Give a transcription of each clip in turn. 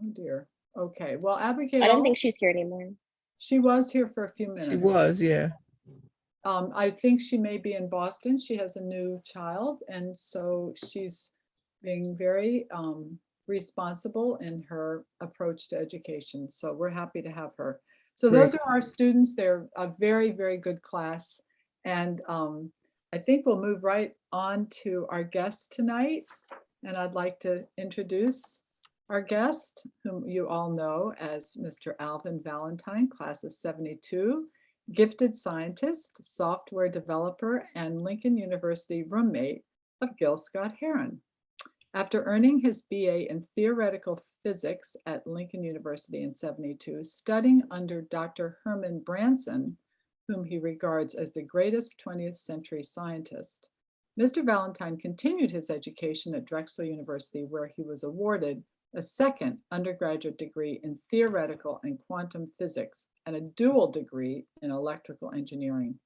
Oh dear. Okay, well, I don't Abigail, think she's here anymore. she was here for a few She minutes. was, yeah. I think she may be in Boston. She has a new child, and so she's being very responsible in her approach to education. So we're happy to have her. So those Great. are our students. They're a very, very good class. And I think we'll move right on to our guest tonight. And I'd like to introduce our guest, whom you all know as Mr. Alvin Valentine, class of 72, gifted scientist, software developer, and Lincoln University roommate of Gil Scott-Heron. After earning his BA in theoretical physics at Lincoln University in 72, studying under Dr. Herman Branson, whom he regards as the greatest 20th century scientist, Mr. Valentine continued his education at Drexel University, where he was awarded a second undergraduate degree in theoretical and quantum physics and a dual degree in electrical engineering.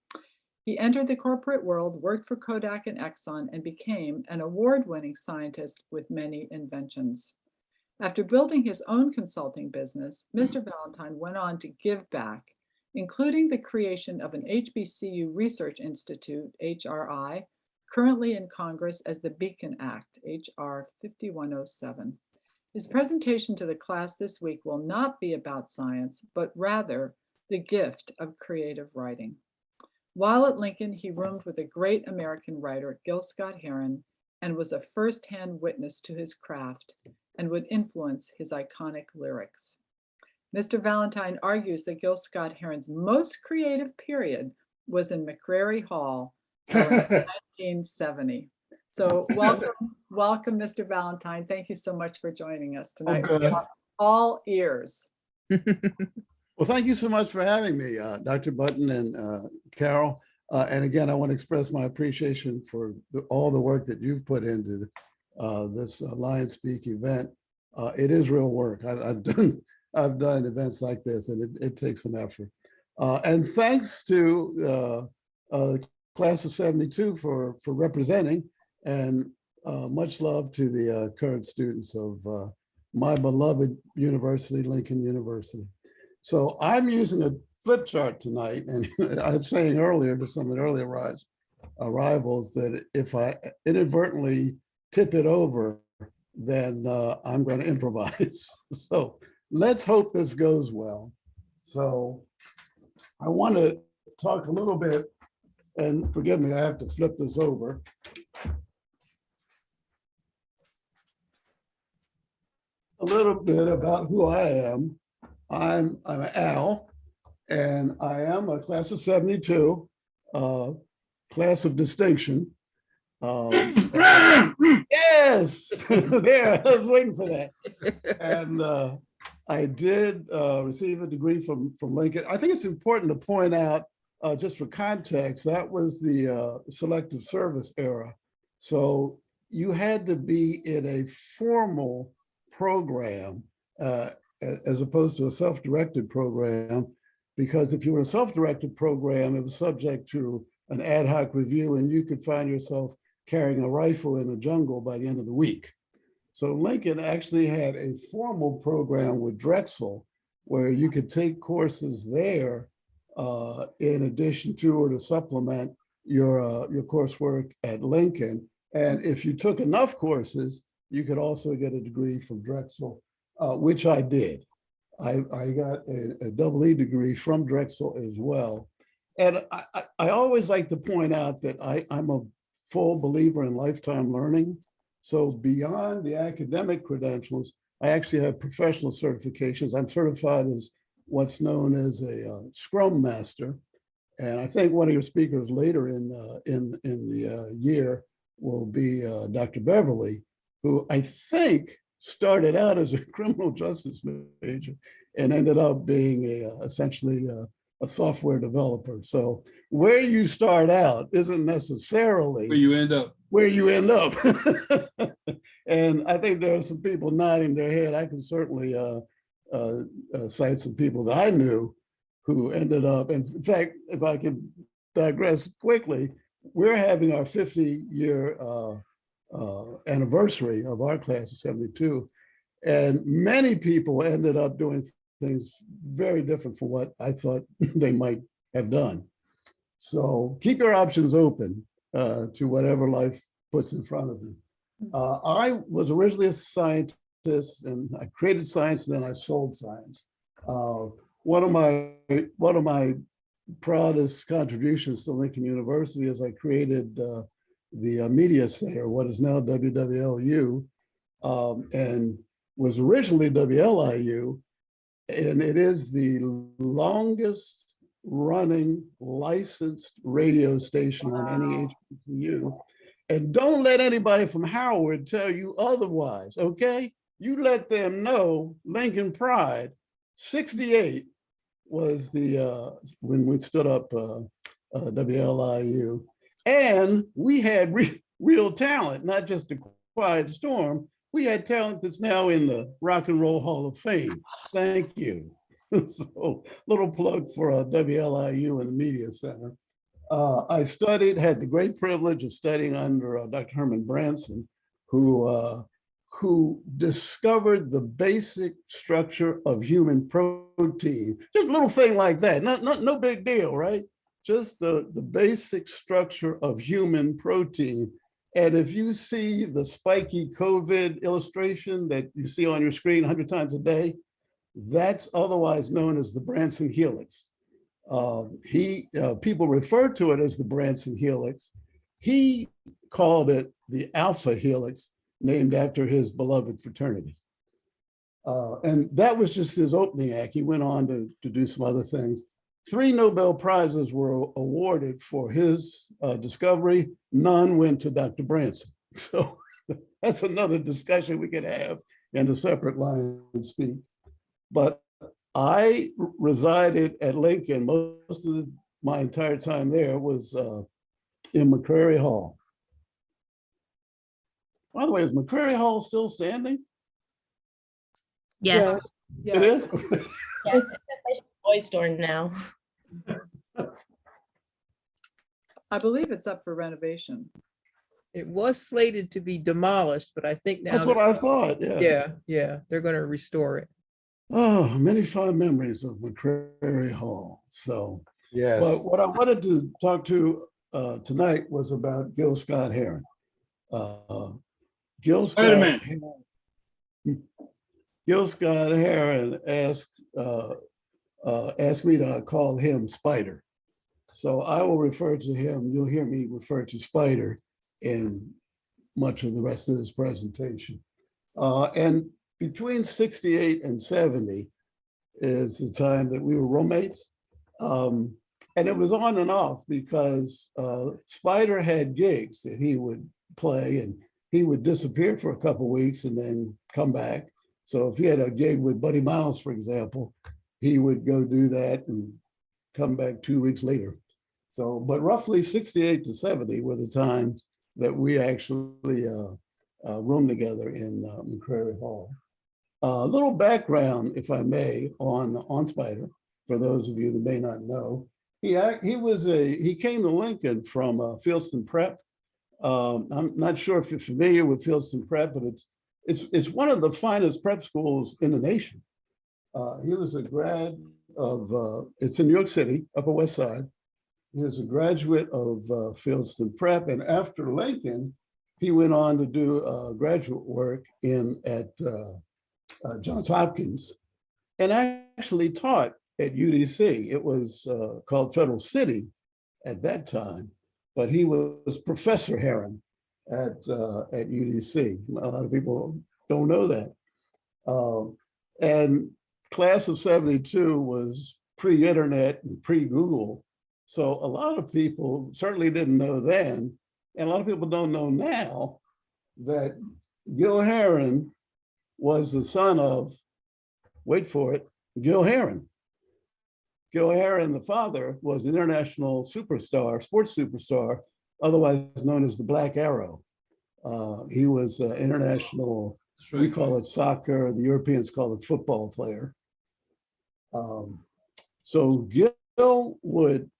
He entered the corporate world, worked for Kodak and Exxon, and became an award-winning scientist with many inventions. After building his own consulting business, Mr. Valentine went on to give back, including the creation of an HBCU Research Institute, HRI, currently in Congress as the Beacon Act, HR 5107. His presentation to the class this week will not be about science, but rather the gift of creative writing. While at Lincoln, he roomed with a great American writer, Gil Scott-Heron, and was a firsthand witness to his craft and would influence his iconic lyrics. Mr. Valentine argues that Gil Scott-Heron's most creative period was in McCrary Hall around 1970. So welcome, Mr. Valentine. Thank you so much for joining us tonight. Oh, We are all ears. Well, thank you so much for having me, Dr. Button and Carol. And again, I want to express my appreciation for all the work that you've put into this Lion Speak event. It is real work. I've done events like this, and it takes some effort. And thanks to class of 72 for representing, and much love to the current students of my beloved university, Lincoln University. So I'm using a flip chart tonight, and I was saying earlier to some of the early arrivals that if I inadvertently tip it over, then I'm going to improvise. So let's hope this goes well. So I want to talk a little bit, and forgive me, I have to flip this over. A little bit about who I am. I'm Al, and I am a class of 72, class of distinction. Yes, there, I was waiting for that. And I did receive a degree from Lincoln. I think it's important to point out, just for context, that was the selective service era. So you had to be in a formal program as opposed to a self-directed program, because if you were a self-directed program, it was subject to an ad hoc review, and you could find yourself carrying a rifle in the jungle by the end of the week. So Lincoln actually had a formal program with Drexel where you could take courses there in addition to or to supplement your coursework at Lincoln. And if you took enough courses, you could also get a degree from Drexel, which I did. I got a double E degree from Drexel as well. And I always like to point out that I'm a full believer in lifetime learning. So beyond the academic credentials, I actually have professional certifications. I'm certified as what's known as a Scrum Master. And I think one of your speakers later in the year will be Dr. Beverly, who I think started out as a criminal justice major and ended up being essentially a software developer. So where you start out isn't necessarily where you end up. Where you end up. And I think there are some people nodding their head. I can certainly cite some people that I knew who ended up, and in fact, if I could digress quickly, we're having our 50-year anniversary of our class of 72. And many people ended up doing things very different from what I thought they might have done. So keep your options open to whatever life puts in front of you. I was originally a scientist, and I created science, and then I sold science. One of my proudest contributions to Lincoln University is I created the Media Center, what is now WWLU, and was originally WLIU, and it is the longest running licensed radio station on any HBCU. And don't let anybody from Howard tell you otherwise, okay? You let them know Lincoln Pride, 68 was the, when we stood up WLIU. And we had real talent, not just a quiet storm. We had talent that's now in the Rock and Roll Hall of Fame. Thank you. So, little plug for WLIU and the Media Center. I had the great privilege of studying under Dr. Herman Branson, who discovered the basic structure of human protein. Just a little thing like that, no big deal, right? Just the basic structure of human protein. And if you see the spiky COVID illustration that you see on your screen 100 times a day, that's otherwise known as the Branson helix. People refer to it as the Branson helix. He called it the alpha helix, named after his beloved fraternity. And that was just his opening act. He went on to do some other things. 3 Nobel Prizes were awarded for his discovery. None went to Dr. Branson. So that's another discussion we could have in a separate line and speak. But I resided at Lincoln. Most of my entire time there was in McCrary Hall. By the way, is McCrary Hall still standing? Yes. Yeah. It is? Yes, it's a toy store now. I believe it's up for renovation. It was slated to be demolished, but I think now. That's what I thought, yeah. Yeah, they're going to restore it. Oh, many fond memories of McCrary Hall. So, Yes. but what I wanted to talk to tonight was about Gil Scott Heron. Gil Scott Heron asked me to call him Spider. So I will refer to him, you'll hear me refer to Spider in much of the rest of this presentation. And between 68 and 70 is the time that we were roommates. And it was on and off because Spider had gigs that he would play, and he would disappear for a couple of weeks and then come back. So if he had a gig with Buddy Miles, for example, he would go do that and come back 2 weeks later. So, but roughly 68 to 70 were the times that we actually roomed together in McCrary Hall. A little background, if I may, on Spider, for those of you that may not know. He came to Lincoln from Fieldston Prep. I'm not sure if you're familiar with Fieldston Prep, but it's one of the finest prep schools in the nation. He was a grad of, it's in New York City, Upper West Side. He was a graduate of Fieldston Prep, and after Lincoln, he went on to do graduate work at Johns Hopkins, and actually taught at UDC. It was called Federal City at that time, but he was Professor Heron at UDC. A lot of people don't know that. And class of 72 was pre-internet and pre-Google. So a lot of people certainly didn't know then, and a lot of people don't know now, that Gil Heron was the son of, wait for it, Gil Heron. Gil Heron, the father, was an international superstar, sports superstar, otherwise known as the Black Arrow. He was an international, we call it soccer, the Europeans call it football player. So Gil would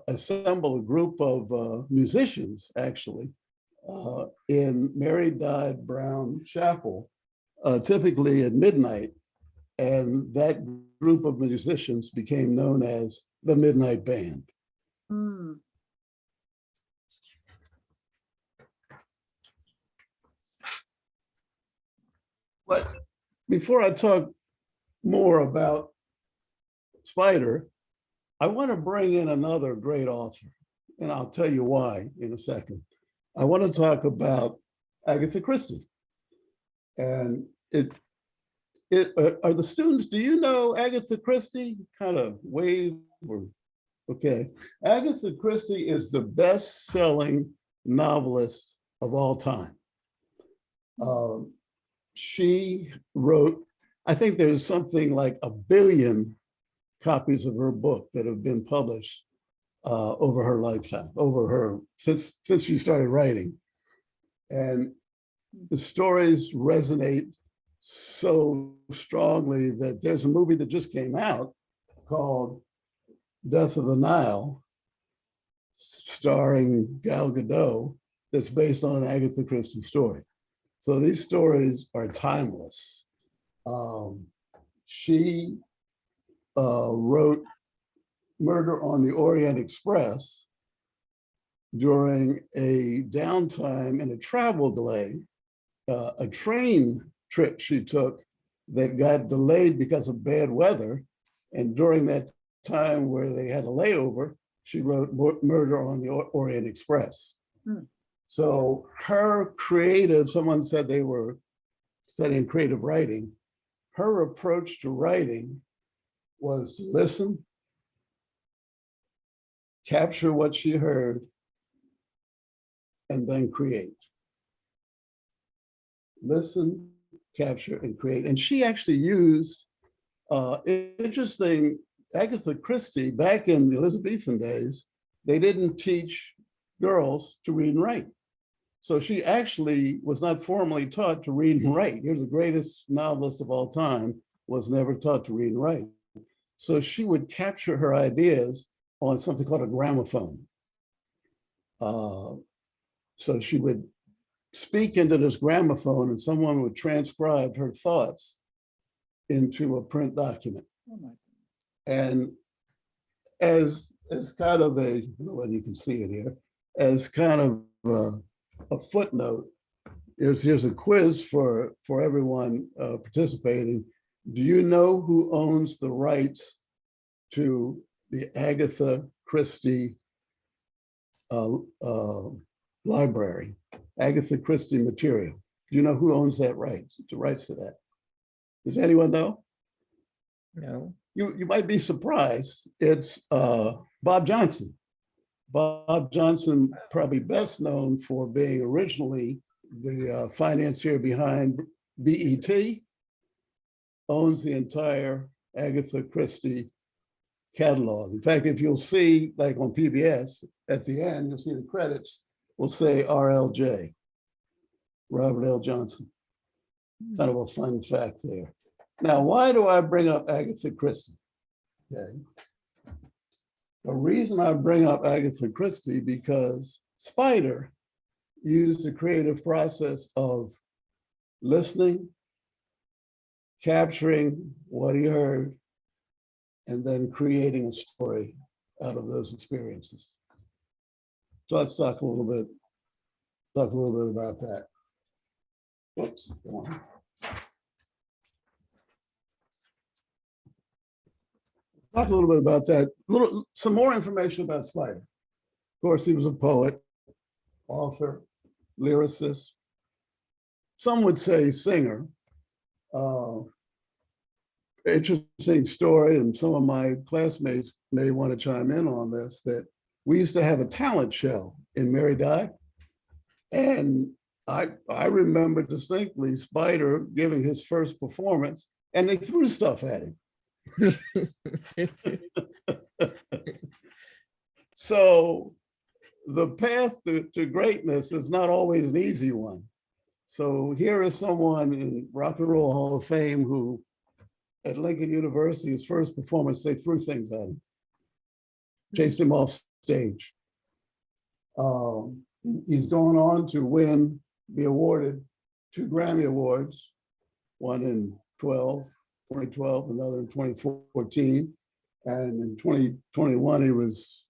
assemble a group of musicians, actually, in Mary Dodd Brown Chapel typically at midnight. And that group of musicians became known as the Midnight Band. Hmm. But before I talk more about Spider, I want to bring in another great author, and I'll tell you why in a second. I want to talk about Agatha Christie. And are the students, do you know Agatha Christie? Kind of wave or, okay. Agatha Christie is the best-selling novelist of all time. She wrote, I think there's something like 1 billion copies of her book that have been published over her lifetime, since she started writing. And the stories resonate so strongly that there's a movie that just came out called Death of the Nile, starring Gal Gadot, that's based on an Agatha Christie story. So these stories are timeless. She wrote Murder on the Orient Express during a downtime and a travel delay, a train trip she took that got delayed because of bad weather. And during that time where they had a layover, she wrote Murder on the Orient Express. So her creative, someone said they were studying creative writing, her approach to writing was to listen, capture what she heard, and then create. Listen, capture, and create. And she actually used interesting, Agatha Christie, back in the Elizabethan days, they didn't teach girls to read and write. So she actually was not formally taught to read and write. Here's the greatest novelist of all time, was never taught to read and write. So she would capture her ideas on something called a gramophone. So she would speak into this gramophone and someone would transcribe her thoughts into a print document. Oh my And as kind of a, I don't know whether you can see it here, as kind of a footnote, here's a quiz for everyone participating. Do you know who owns the rights to the Agatha Christie library, Agatha Christie material? Do you know who owns that right, the rights to that? Does anyone know? No. You might be surprised. It's Bob Johnson. Bob Johnson, probably best known for being originally the financier behind BET, owns the entire Agatha Christie catalog. In fact, if you'll see, like on PBS, at the end, you'll see the credits will say RLJ, Robert L. Johnson. Kind of a fun fact there. Now, why do I bring up Agatha Christie? Okay. The reason I bring up Agatha Christie because Spider used the creative process of listening, capturing what he heard, and then creating a story out of those experiences. So let's talk a little bit about that. Whoops, go on. Talk a little bit about that. Some more information about Spider. Of course, he was a poet, author, lyricist. Some would say singer. Interesting story, and some of my classmates may want to chime in on this, that we used to have a talent show in Mary Di, and I remember distinctly Spider giving his first performance, and they threw stuff at him. So the path to greatness is not always an easy one. So here is someone in Rock and Roll Hall of Fame who, at Lincoln University, his first performance, they threw things at him, chased him off stage. He's going on to be awarded 2 Grammy Awards one in 2012, another in 2014. And in 2021, he was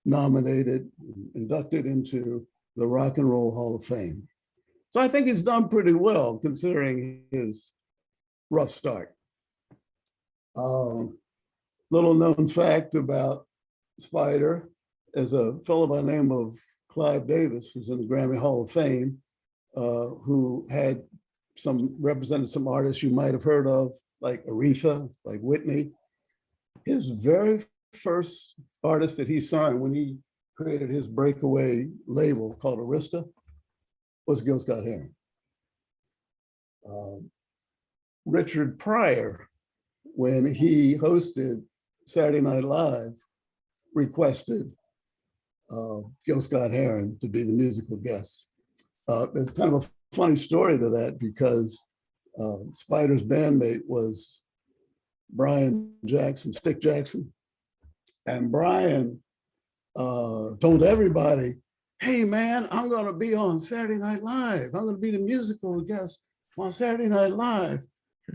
nominated, inducted into the Rock and Roll Hall of Fame. So I think he's done pretty well considering his rough start. Little known fact about Spider is a fellow by the name of Clive Davis, who's in the Grammy Hall of Fame, who had represented some artists you might have heard of, like Aretha, like Whitney. His very first artist that he signed when he created his breakaway label called Arista was Gil Scott-Heron. Richard Pryor, when he hosted Saturday Night Live, requested Gil Scott-Heron to be the musical guest. There's kind of a funny story to that because Spider's bandmate was Brian Jackson, Stick Jackson. And Brian told everybody, hey man, I'm gonna be on Saturday Night Live. I'm gonna be the musical guest on Saturday Night Live.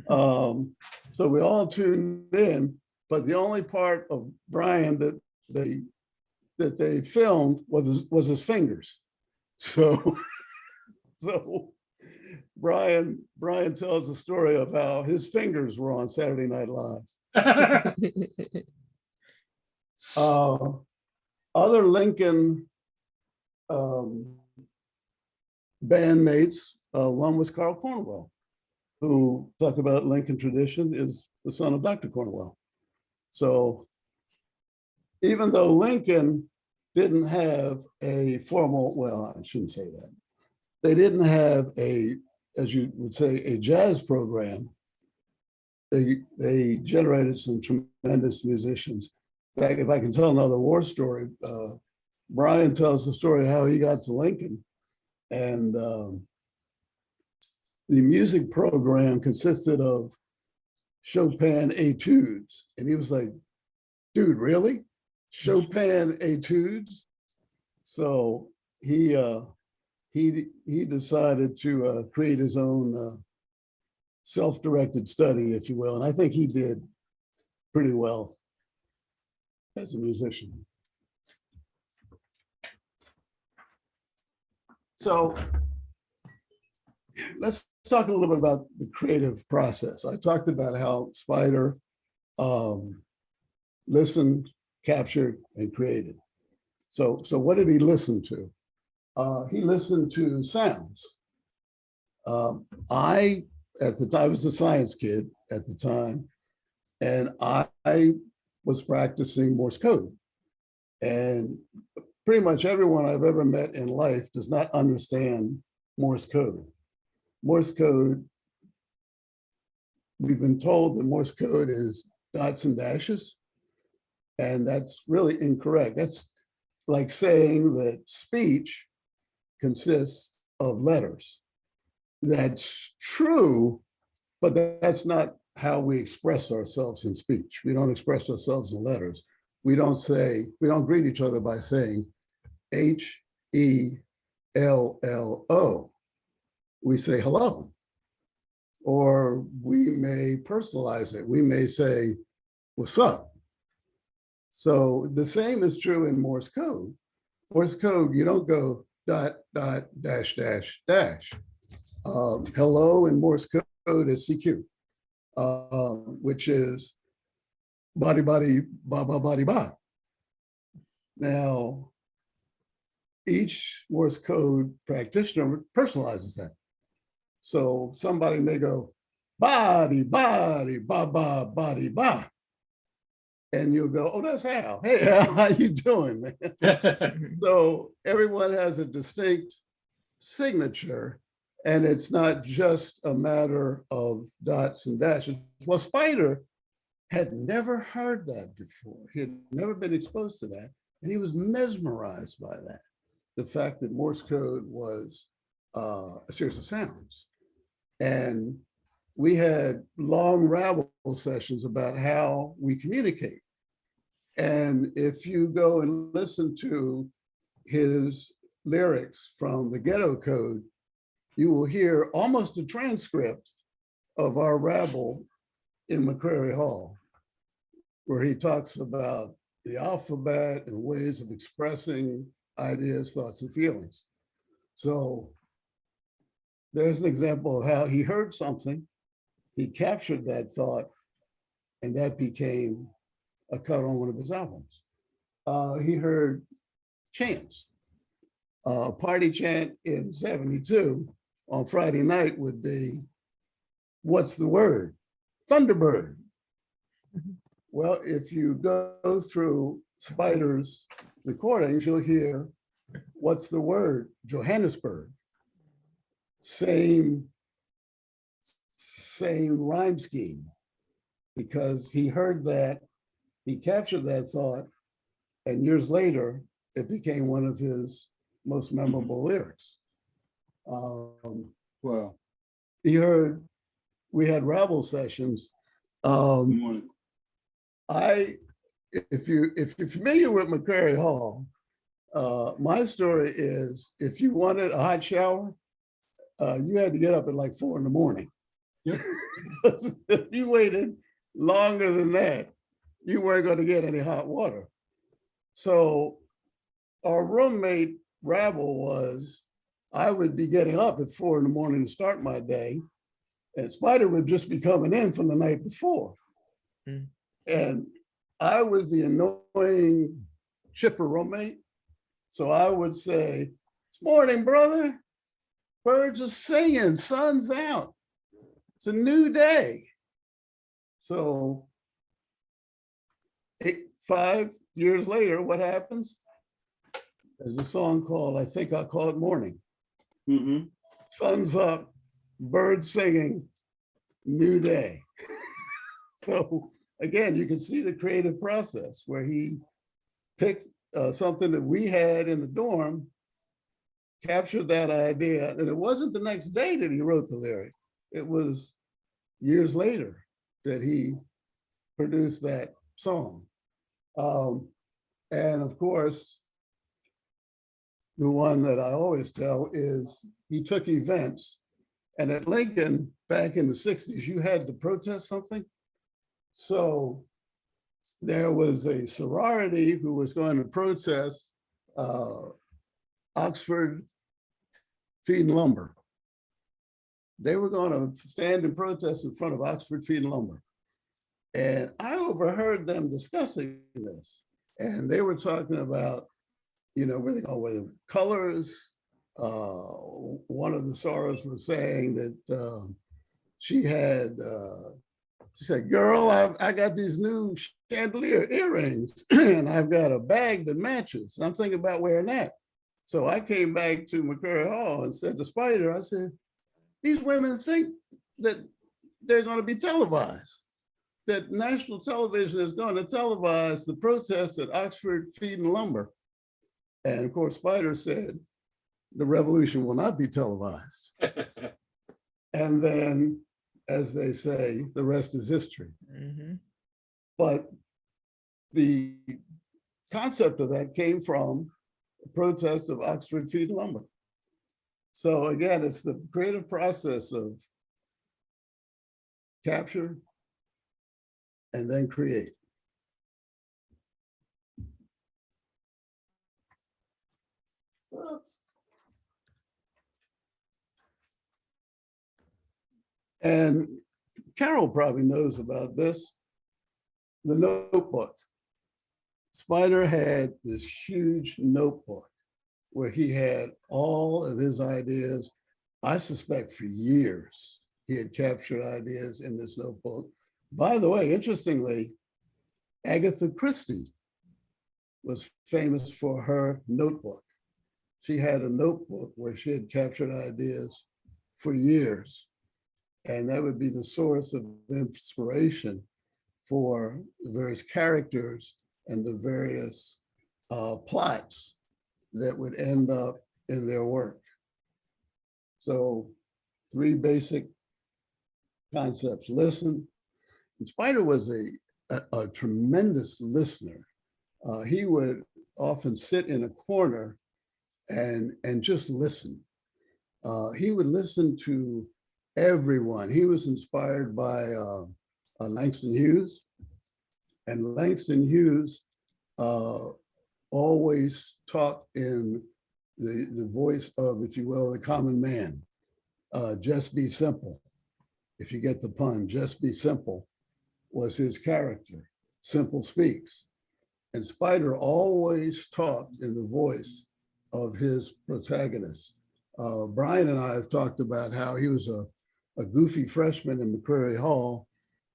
So we all tuned in, but the only part of Brian that they filmed was his fingers. So Brian tells the story of how his fingers were on Saturday Night Live. Other Lincoln bandmates, one was Carl Cornwell, who, talk about Lincoln tradition, is the son of Dr. Cornwell. So even though Lincoln didn't have a formal, well, I shouldn't say that. They didn't have a, as you would say, a jazz program. They generated some tremendous musicians. In fact, if I can tell another war story, Brian tells the story of how he got to Lincoln. And the music program consisted of Chopin etudes. And he was like, dude, really? Chopin etudes? So he decided to create his own self-directed study, if you will. And I think he did pretty well as a musician. So let's talk a little bit about the creative process. I talked about how Spider listened, captured, and created. So what did he listen to? He listened to sounds. I was a science kid at the time, and I was practicing Morse code. And pretty much everyone I've ever met in life does not understand Morse code. Morse code, we've been told that Morse code is dots and dashes, and that's really incorrect. That's like saying that speech consists of letters. That's true, but that's not how we express ourselves in speech. We don't express ourselves in letters. We don't greet each other by saying H-E-L-L-O. We say hello. Or we may personalize it. We may say, what's up? So the same is true in Morse code. Morse code, you don't go dot, dot, dash, dash, dash. Hello in Morse code is CQ, which is body, body, ba, ba, body, ba. Now, each Morse code practitioner personalizes that. So somebody may go, body, body, ba, ba, body, ba. And you'll go, oh, that's Al. Hey, Al, how you doing, man? So everyone has a distinct signature, and it's not just a matter of dots and dashes. Well, Spider had never heard that before. He had never been exposed to that, and he was mesmerized by that. The fact that Morse code was a series of sounds. And we had long rabble sessions about how we communicate. And if you go and listen to his lyrics from the Ghetto Code, you will hear almost a transcript of our rabble in McCrary Hall, where he talks about the alphabet and ways of expressing ideas, thoughts, and feelings. So there's an example of how he heard something, he captured that thought, and that became a cut on one of his albums. He heard chants. Party chant in 72 on Friday night would be, what's the word? Thunderbird. Well, if you go through Spider's recordings, you'll hear, what's the word? Johannesburg. Same rhyme scheme, because he heard that, he captured that thought, and years later, it became one of his most memorable lyrics. Wow. He heard, we had rabble sessions. Good morning. If you're familiar with McCrary Hall, my story is, if you wanted a hot shower, you had to get up at like 4 a.m. Yep. If you waited longer than that, you weren't going to get any hot water. So our roommate rabble was, I would be getting up at 4 a.m. to start my day, and Spider would just be coming in from the night before. And I was the annoying chipper roommate. So I would say, it's morning, brother. Birds are singing, sun's out. It's a new day. So 5 years later, what happens? There's a song called, I think I'll call it Morning. Mm-hmm. Sun's up, birds singing, new day. So again, you can see the creative process where he picked something that we had in the dorm, captured that idea, and it wasn't the next day that he wrote the lyric. It was years later that he produced that song. And of course, the one that I always tell is he took events, and at Lincoln back in the 60s, you had to protest something. So there was a sorority who was going to protest Oxford Feed and Lumber. They were going to stand and protest in front of Oxford Feed and Lumber. And I overheard them discussing this. And they were talking about, you know, where they go with colors. One of the sorors was saying that she said, girl, I got these new chandelier earrings and I've got a bag that matches. And I'm thinking about wearing that. So I came back to McCrary Hall and said to Spider, I said, these women think that they're going to be televised, that national television is going to televise the protests at Oxford Feed and Lumber. And of course, Spider said, the revolution will not be televised. And then, as they say, the rest is history. Mm-hmm. But the concept of that came from the protest of Oxford Feed and Lumber. So again, it's the creative process of capture and then create. And Carol probably knows about this, the notebook. Spider had this huge notebook where he had all of his ideas. I suspect for years he had captured ideas in this notebook. By the way, interestingly, Agatha Christie was famous for her notebook. She had a notebook where she had captured ideas for years. And that would be the source of inspiration for the various characters and the various plots that would end up in their work. So 3 basic concepts: listen. And Spider was a tremendous listener. He would often sit in a corner and just listen. He would listen to everyone. He was inspired by Langston Hughes, and Langston Hughes always talked in the voice of, if you will, the common man. Just be simple. If you get the pun, just be simple was his character. Simple speaks. And Spider always talked in the voice of his protagonist. Brian and I have talked about how he was a goofy freshman in McCreary Hall.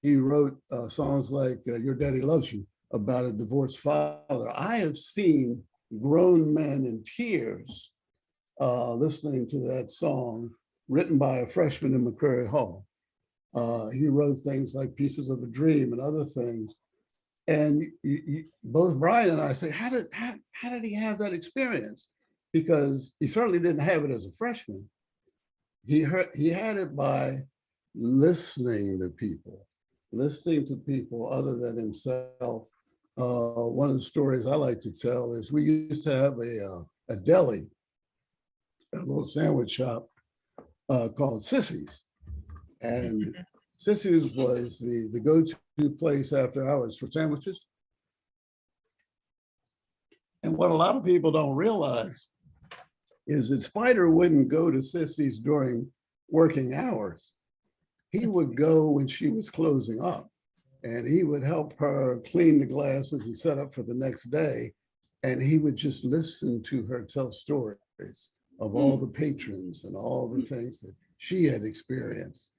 He wrote songs like Your Daddy Loves You about a divorced father. I have seen grown men in tears listening to that song written by a freshman in McCreary Hall. He wrote things like Pieces of a Dream and other things. And both Brian and I say, how did he have that experience? Because he certainly didn't have it as a freshman. He had it by listening to people other than himself. One of the stories I like to tell is we used to have a deli, a little sandwich shop called Sissy's. And Sissy's was the go-to place after hours for sandwiches. And what a lot of people don't realize is that Spider wouldn't go to Sissy's during working hours. He would go when she was closing up, and he would help her clean the glasses and set up for the next day. And he would just listen to her tell stories of all the patrons and all the things that she had experienced.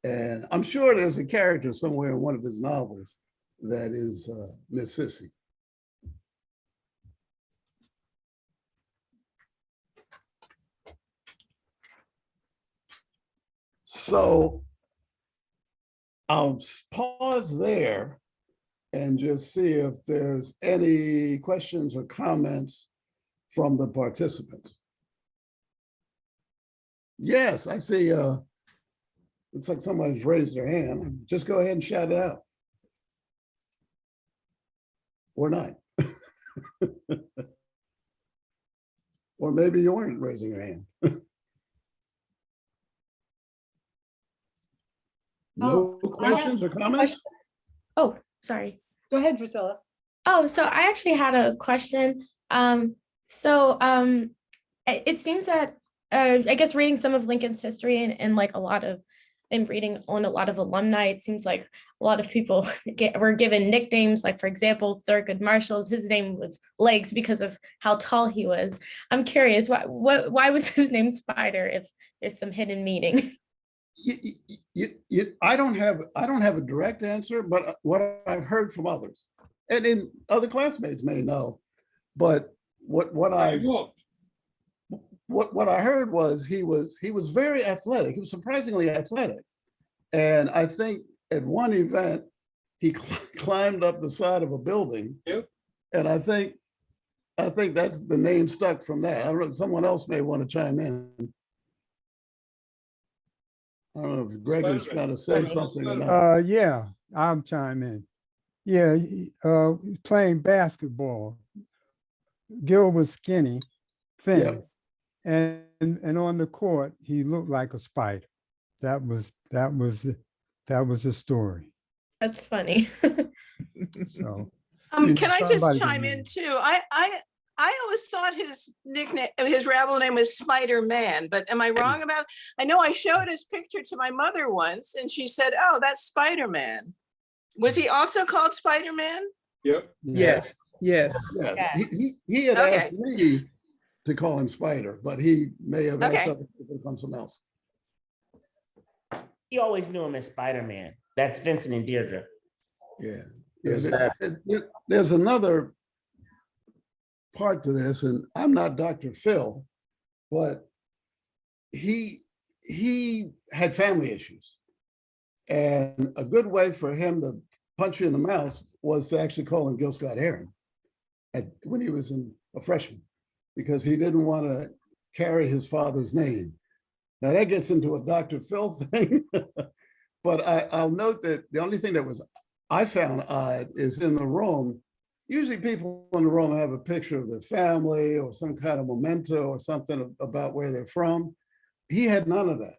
And I'm sure there's a character somewhere in one of his novels that is Miss Sissy. So I'll pause there and just see if there's any questions or comments from the participants. Yes, I see. Looks like somebody's raised their hand. Just go ahead and shout it out. Or not. Or maybe you weren't raising your hand. No questions or comments? Oh, sorry. Go ahead, Drusilla. Oh, so I actually had a question. It seems that I guess reading some of Lincoln's history and like a lot of reading on a lot of alumni, it seems like a lot of people were given nicknames. Like, for example, Thurgood Marshall's, his name was Legs because of how tall he was. I'm curious, why was his name Spider if there's some hidden meaning? I don't have a direct answer, but what I've heard from others, and in other classmates may know, but what I heard was he was very athletic. He was surprisingly athletic, and I think at one event he climbed up the side of a building. Yep. And I think that's the name stuck from that. I don't know. Someone else may want to chime in. I don't know if Gregory's trying to say something or not. Yeah, I'll chime in. Yeah, playing basketball. Gil was skinny, thin, and on the court he looked like a spider. That was the story. That's funny. So, can I just somebody chime can in too? I always thought his nickname, his rabble name was Spider-Man, but am I wrong about? I know I showed his picture to my mother once, and she said, "Oh, that's Spider-Man." Was he also called Spider-Man? Yep. Yes, yes. Yes. He had asked me to call him Spider, but he may have asked other people to call him something else. He always knew him as Spider-Man. That's Vincent and Deirdre. Yeah. There's another part to this, and I'm not Dr. Phil, but he had family issues. And a good way for him to punch you in the mouth was to actually call him Gil Scott-Heron when he was a freshman, because he didn't want to carry his father's name. Now that gets into a Dr. Phil thing, but I'll note that the only thing that I found odd is in the room, usually people in the room have a picture of their family or some kind of memento or something about where they're from. He had none of that.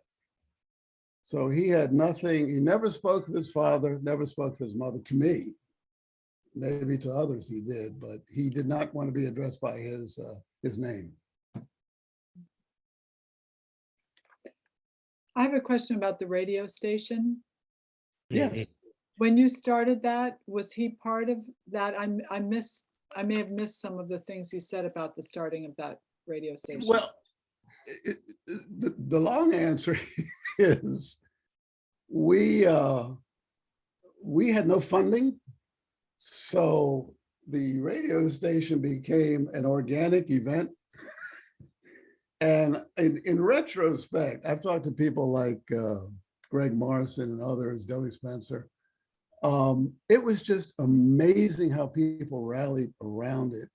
So he had nothing, he never spoke of his father, never spoke of his mother to me. Maybe to others he did, but he did not want to be addressed by his name. I have a question about the radio station. Yes. When you started that, was he part of that? I may have missed some of the things you said about the starting of that radio station. Well, the long answer is we had no funding. So the radio station became an organic event. And in retrospect, I've talked to people like Greg Morrison and others, Deli Spencer. It was just amazing how people rallied around it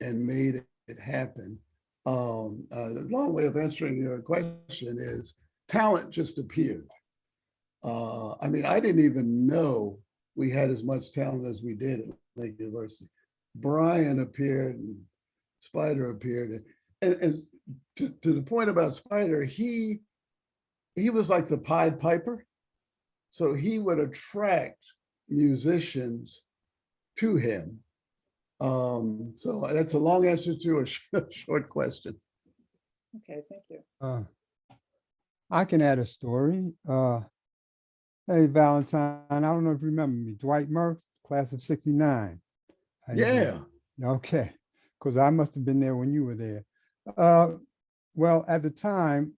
and made it happen. A long way of answering your question is talent just appeared. I mean, I didn't even know we had as much talent as we did at Lake University. Brian appeared and Spider appeared. And to the point about Spider, he was like the Pied Piper. So he would attract musicians to him. So that's a long answer to a short question. Okay, thank you. I can add a story. Hey, Valentine, I don't know if you remember me, Dwight Murph, class of 69. How you doing? Yeah. Okay, because I must have been there when you were there. Well, at the time,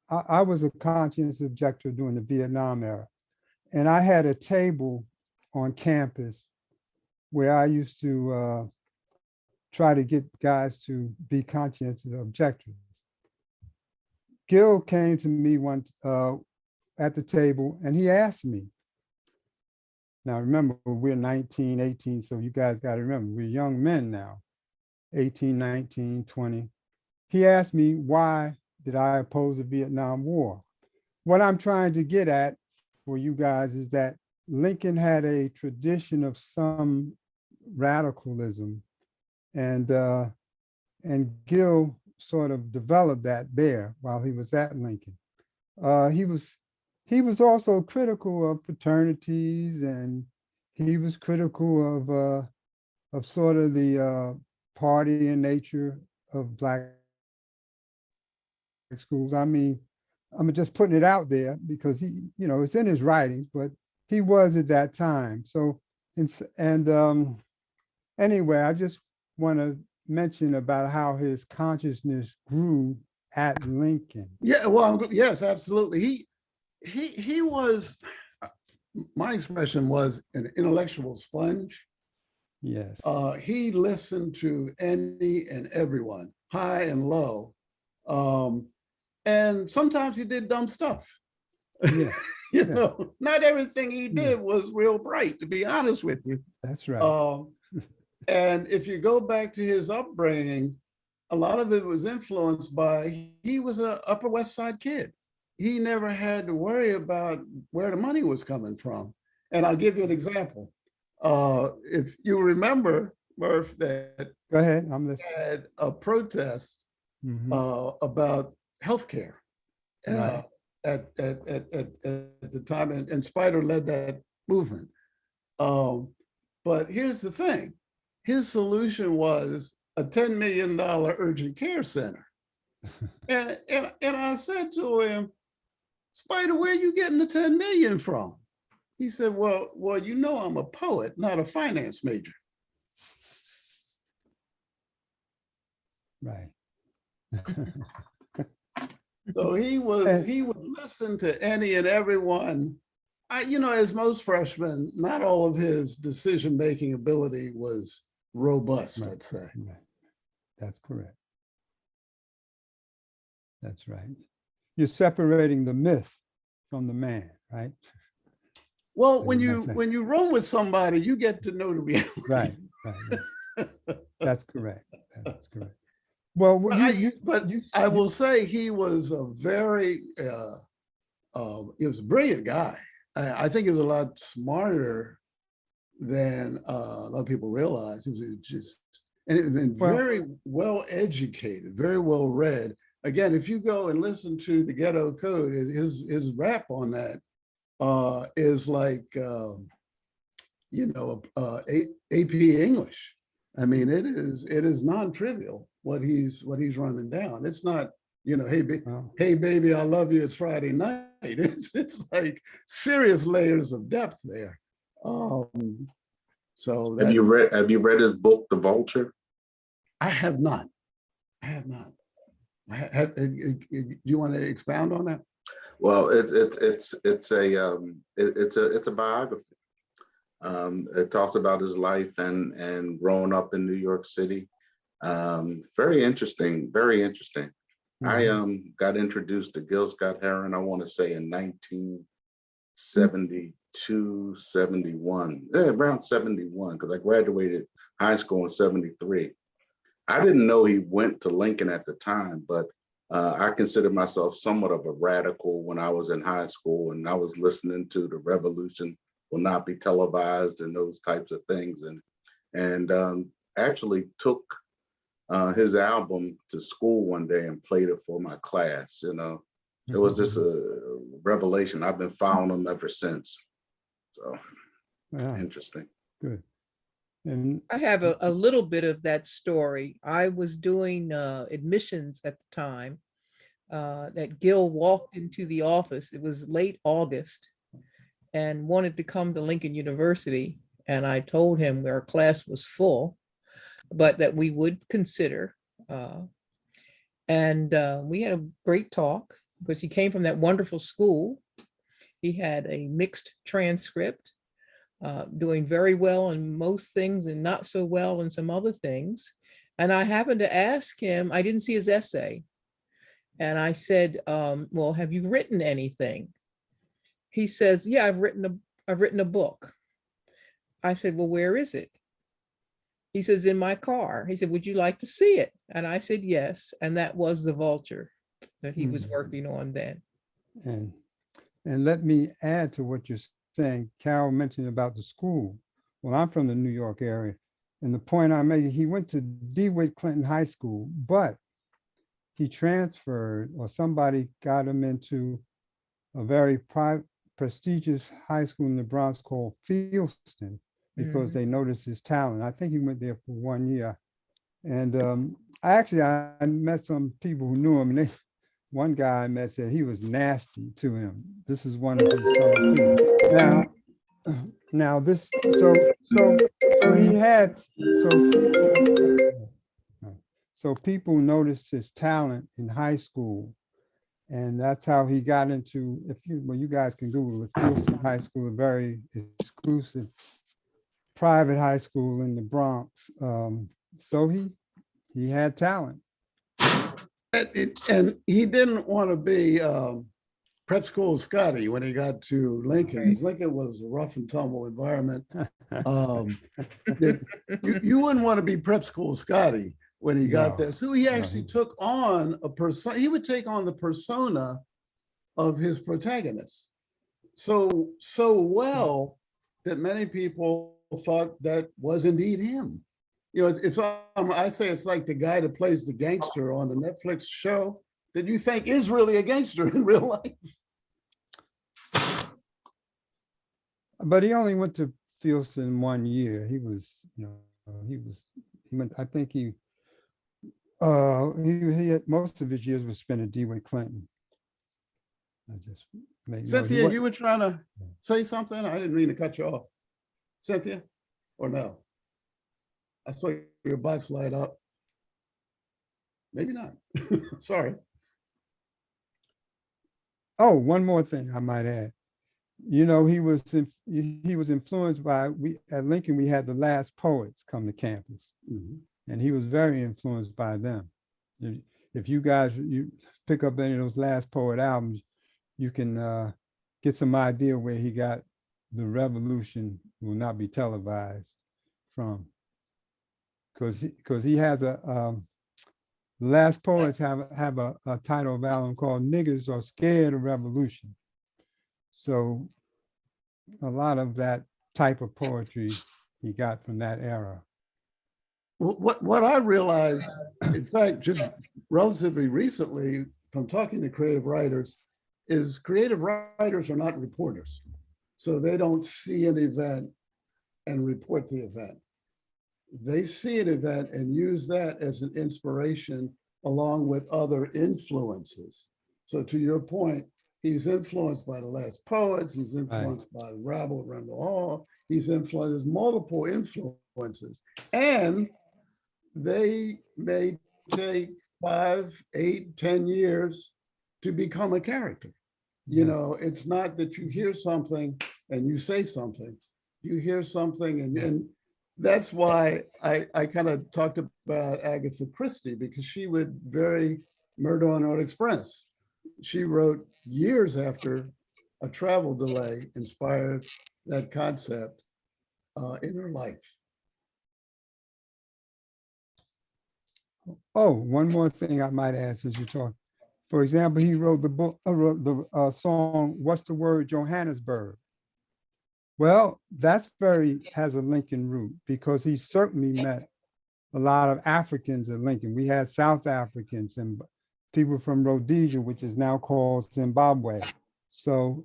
I was a conscientious objector during the Vietnam era. And I had a table on campus where I used to try to get guys to be conscientious objectors. Gil came to me once at the table and he asked me, now remember, we're 19, 18, so you guys got to remember, we're young men now, 18, 19, 20. He asked me, why did I oppose the Vietnam War? What I'm trying to get at for you guys is that Lincoln had a tradition of some radicalism, and Gil sort of developed that there while he was at Lincoln. He was also critical of fraternities, and he was critical of sort of the partying nature of Black schools. I mean, I'm just putting it out there because he, you know, it's in his writings, but he was at that time. So, anyway, I just want to mention about how his consciousness grew at Lincoln. Yeah, well, yes, absolutely. He was, my expression was an intellectual sponge. Yes. He listened to any and everyone, high and low. And sometimes he did dumb stuff. Yeah. You know, not everything he did was real bright, to be honest with you. That's right. And if you go back to his upbringing, a lot of it was influenced by, he was an Upper West Side kid. He never had to worry about where the money was coming from. And I'll give you an example. If you remember, Murph, that Go ahead, I'm listening. had a protest about healthcare Right. at the time, and Spider led that movement. But here's the thing, his solution was a $10 million urgent care center. and I said to him, Spider, where are you getting the 10 million from? He said, well, you know, I'm a poet, not a finance major. Right. So he would listen to any and everyone. You know, as most freshmen, not all of his decision-making ability was robust, Right. let's say. Right. That's correct. That's right. You're separating the myth from the man, right? Well, As when you you might say. when you roll with somebody, you get to know the reality. Right. That's correct. That's correct. Well, But I will say he was a very, he was a brilliant guy. I think he was a lot smarter than a lot of people realize. He was just, and it had been very well educated, very well read. again, if you go and listen to the Ghetto Code, his rap on that is like, AP English. I mean, it is non-trivial what he's running down. It's not, Wow. hey baby, I love you. It's Friday night. It's like serious layers of depth there. So Have you read his book, The Vulture? I have not. I have not. Do you want to expound on that? Well, it's a biography. It talks about his life and growing up in New York City. Very interesting, very interesting. I got introduced to Gil Scott-Heron, I want to say in 1972, 71, around 71, because I graduated high school in 73. I didn't know he went to Lincoln at the time, but I considered myself somewhat of a radical when I was in high school, and I was listening to The Revolution Will Not Be Televised and those types of things, and actually took his album to school one day and played it for my class. It was just a revelation. I've been following him ever since. So Yeah, interesting. good. And I have a little bit of that story. I was doing admissions at the time that Gil walked into the office. It was late August and wanted to come to Lincoln University. And I told him our class was full, but that we would consider. And we had a great talk because he came from that wonderful school. He had a mixed transcript, doing very well in most things and not so well in some other things. And I happened to ask him, I didn't see his essay. And I said, well, have you written anything? He says, yeah, I've written a book. I said, well, where is it? He says, in my car. He said, would you like to see it? And I said, yes. And that was The Vulture that he was working on then. and let me add to what you're saying. Carol mentioned about the school. Well, I'm from the New York area, and the point I made, he went to DeWitt Clinton High School, but he transferred, or somebody got him into a very prestigious high school in the Bronx called Fieldston, because they noticed his talent. I think he went there for 1 year. And I met some people who knew him, and one guy I met said he was nasty to him. This is one of his fellow students. Now this, so he had, so people noticed his talent in high school. And that's how he got into, you guys can Google it, Fieldston High School, a very exclusive private high school in the Bronx. So he had talent. And he didn't want to be prep school Scotty when he got to Lincoln, because Lincoln was a rough and tumble environment. You wouldn't want to be prep school Scotty when he got there. So he actually took on a persona. He would take on the persona of his protagonist so well that many people thought that was indeed him. It's I say it's like the guy that plays the gangster on the Netflix show that you think is really a gangster in real life. But he only went to Fieldston 1 year. He went, I think he had most of his years was spent at DeWitt Clinton. I just Cynthia, you were trying to say something? I didn't mean to cut you off. Cynthia, or no? I saw your box light up. Maybe not. Sorry. Oh, one more thing I might add. He was influenced by, at Lincoln, we had the last poets come to campus. And he was very influenced by them. If you guys, you pick up any of those last poet albums, you can get some idea where he got The Revolution Will Not Be Televised from. Because he has the last poets have a title of album called Niggas Are Scared of Revolution. So a lot of that type of poetry he got from that era. what I realized, in fact, just relatively recently from talking to creative writers, is creative writers are not reporters. So they don't see an event and report the event. They see an event and use that as an inspiration along with other influences. So to your point, he's influenced by the last poets, he's influenced by the rabble at Randall Hall, he's influenced multiple influences. And they may take 5, 8, 10 years to become a character. You know, it's not that you hear something and you say something, you hear something and that's why I kind of talked about Agatha Christie, because she would very Murder on Orient Express. She wrote years after a travel delay inspired that concept in her life. Oh, one more thing I might add since you talk. For example, he wrote the book, wrote the song, What's the Word, Johannesburg? Well, that's has a Lincoln root because he certainly met a lot of Africans in Lincoln. We had South Africans and people from Rhodesia, which is now called Zimbabwe. So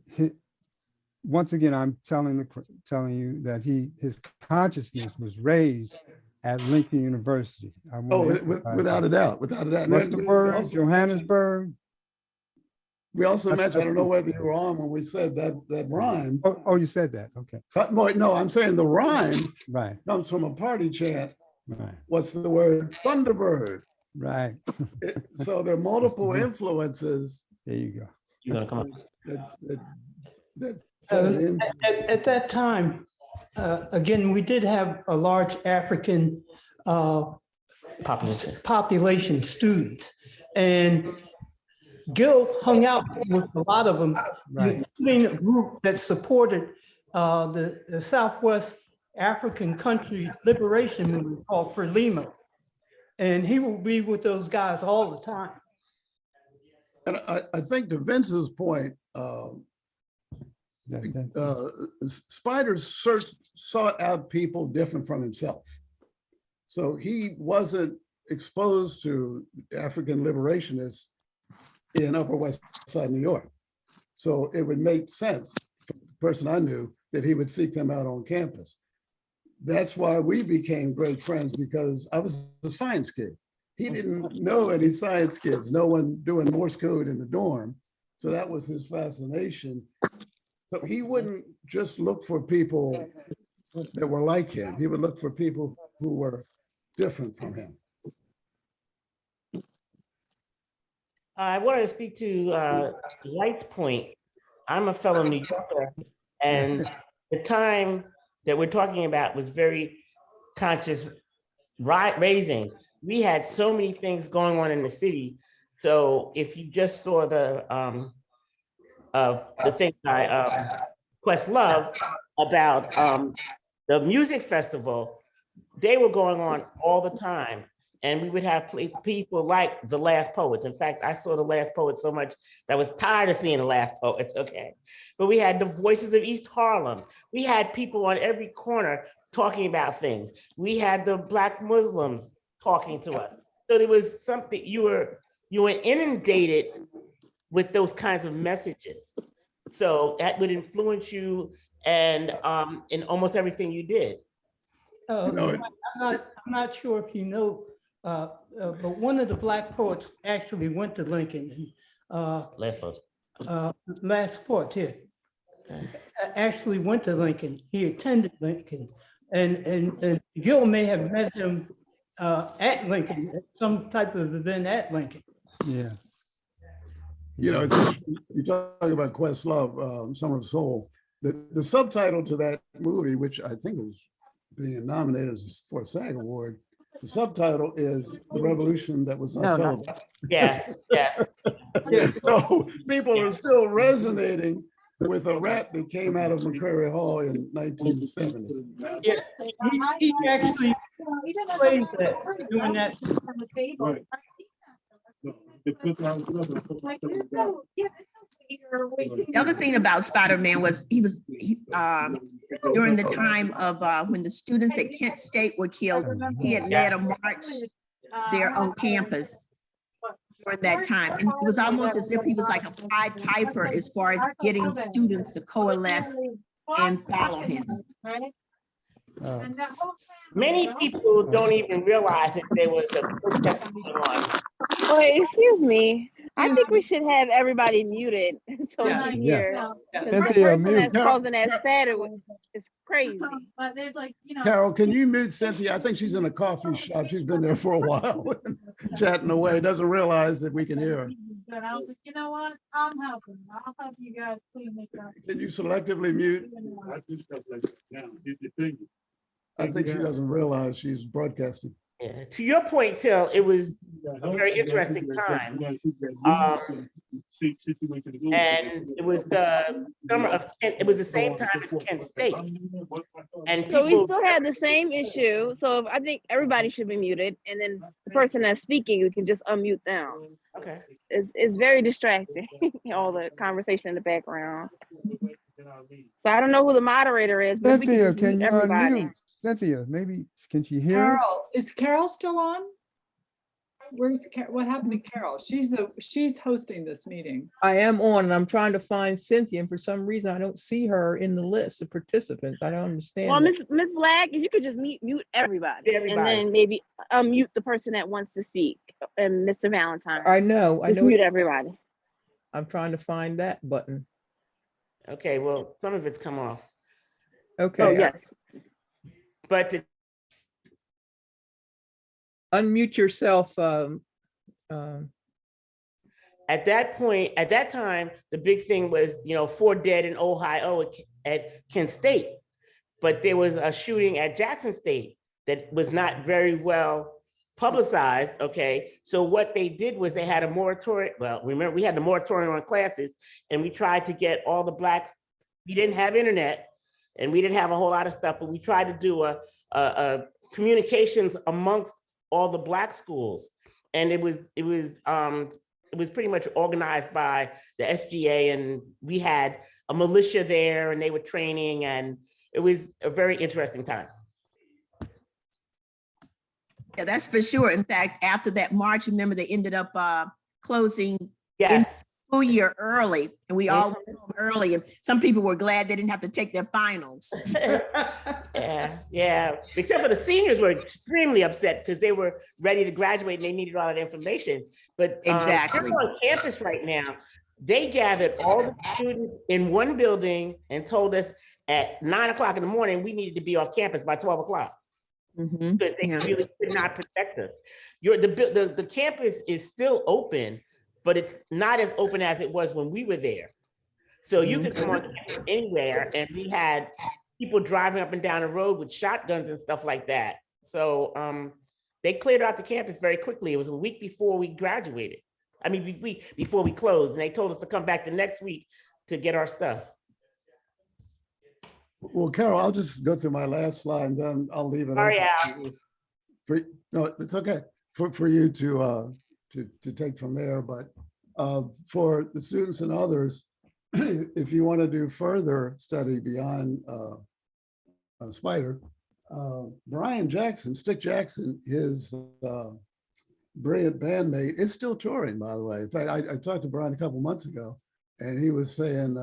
once again, I'm telling you that his consciousness was raised at Lincoln University. Without a doubt, without a doubt. What's the word, Johannesburg? We also mentioned, I don't know whether you were on when we said that rhyme. Oh, you said that, okay. No, I'm saying the rhyme comes from a party chant. Right. What's the word? Thunderbird. Right. So there are multiple influences. There you go. You're gonna come up. At that time, again, we did have a large African population students, and Gil hung out with a lot of them, including a group that supported the Southwest African country liberation movement called Frelimo. And he will be with those guys all the time. And I think to Vince's point, Spiders sought out people different from himself. So he wasn't exposed to African liberationists in Upper West Side New York. So it would make sense, for the person I knew, that he would seek them out on campus. That's why we became great friends, because I was a science kid. He didn't know any science kids, no one doing Morse code in the dorm. So that was his fascination. So he wouldn't just look for people that were like him. He would look for people who were different from him. I wanted to speak to Light's point. I'm a fellow New Yorker, and the time that we're talking about was very conscious raising. We had so many things going on in the city. So if you just saw the thing by Questlove about the music festival, they were going on all the time. And we would have people like the Last Poets. In fact, I saw the Last Poets so much that I was tired of seeing the Last Poets, okay? But we had the Voices of East Harlem. We had people on every corner talking about things. We had the Black Muslims talking to us. So there was something, you were inundated with those kinds of messages. So that would influence you and in almost everything you did. I'm not sure if you know, but one of the Black poets actually went to Lincoln. Last Poets. Last Poets, yeah. Actually went to Lincoln. He attended Lincoln. And Gil may have met him at Lincoln, at some type of event at Lincoln. Yeah. You know, you talk about Questlove, Summer of Soul. The subtitle to that movie, which I think was being nominated for a SAG award, the subtitle is The Revolution That Was Not Televised. Yeah. So people are still resonating with a rap that came out of McCrary Hall in 1970. Yeah, he actually played that, doing that. The other thing about Spider-Man was he during the time of when the students at Kent State were killed. He had led a march there on campus during that time. And it was almost as if he was like a Pied Piper as far as getting students to coalesce and follow him. Many people don't even realize that there was a protest going on. Wait, excuse me. I think we should have everybody muted so we Yeah. can Yeah. hear. Yeah. 'Cause the Cynthia, person mute. that's causing that static is crazy. Carol, can you mute Cynthia? I think she's in a coffee shop. She's been there for a while, chatting away, doesn't realize that we can hear her. But you know what? I'm helping. I'll help you guys clean this up. Can you selectively mute? I think she doesn't realize she's broadcasting. Yeah. To your point, Till, it was a very interesting time. And it was the summer of Kent, it was the same time as Kent State. And So we people, still have the same issue. So I think everybody should be muted, and then the person that's speaking, we can just unmute them. okay. It's very distracting, all the conversation in the background. So I don't know who the moderator is, but we can Cynthia, just can mute you everybody. unmute? Cynthia, maybe, can she hear us? Carol, is Carol still on? What happened to Carol? She's hosting this meeting. I am on and I'm trying to find Cynthia, and for some reason I don't see her in the list of participants. I don't understand. Well, that. Miss Black, if you could just mute everybody, and Everybody. then maybe unmute the person that wants to speak, and Mr. Valentine. I know. Just mute everybody. I'm trying to find that button. Okay, well, some of it's come off. Okay. Oh, yes. But to Unmute yourself. at that point, at that time, the big thing was, 4 dead in Ohio at Kent State. But there was a shooting at Jackson State that was not very well publicized, okay? So what they did was they had a moratorium. Well, remember, we had the moratorium on classes, and we tried to get all the Blacks. We didn't have internet, and we didn't have a whole lot of stuff, but we tried to do a communications amongst all the Black schools. And it was pretty much organized by the SGA, and we had a militia there, and they were training, and it was a very interesting time. Yeah, that's for sure. In fact, after that march, remember they ended up closing Yes. school year early, and we all went home early. And some people were glad they didn't have to take their finals. Yeah. Except for the seniors were extremely upset because they were ready to graduate and they needed all that information. But Exactly. they're on campus right now. They gathered all the students in one building and told us at 9 o'clock in the morning, we needed to be off campus by 12 o'clock. Because they really could not protect us. The campus is still open, but it's not as open as it was when we were there. So you could come on campus anywhere, and we had people driving up and down the road with shotguns and stuff like that. So they cleared out the campus very quickly. It was a week before we graduated. I mean, before we closed, and they told us to come back the next week to get our stuff. Well, Carol, I'll just go through my last slide and then I'll leave it. Sorry, open no, it's okay for you to take from there. But for the students and others, if you want to do further study beyond Spider, Brian Jackson, Stick Jackson, his brilliant bandmate, is still touring, by the way. In fact, I talked to Brian a couple months ago, and he was saying,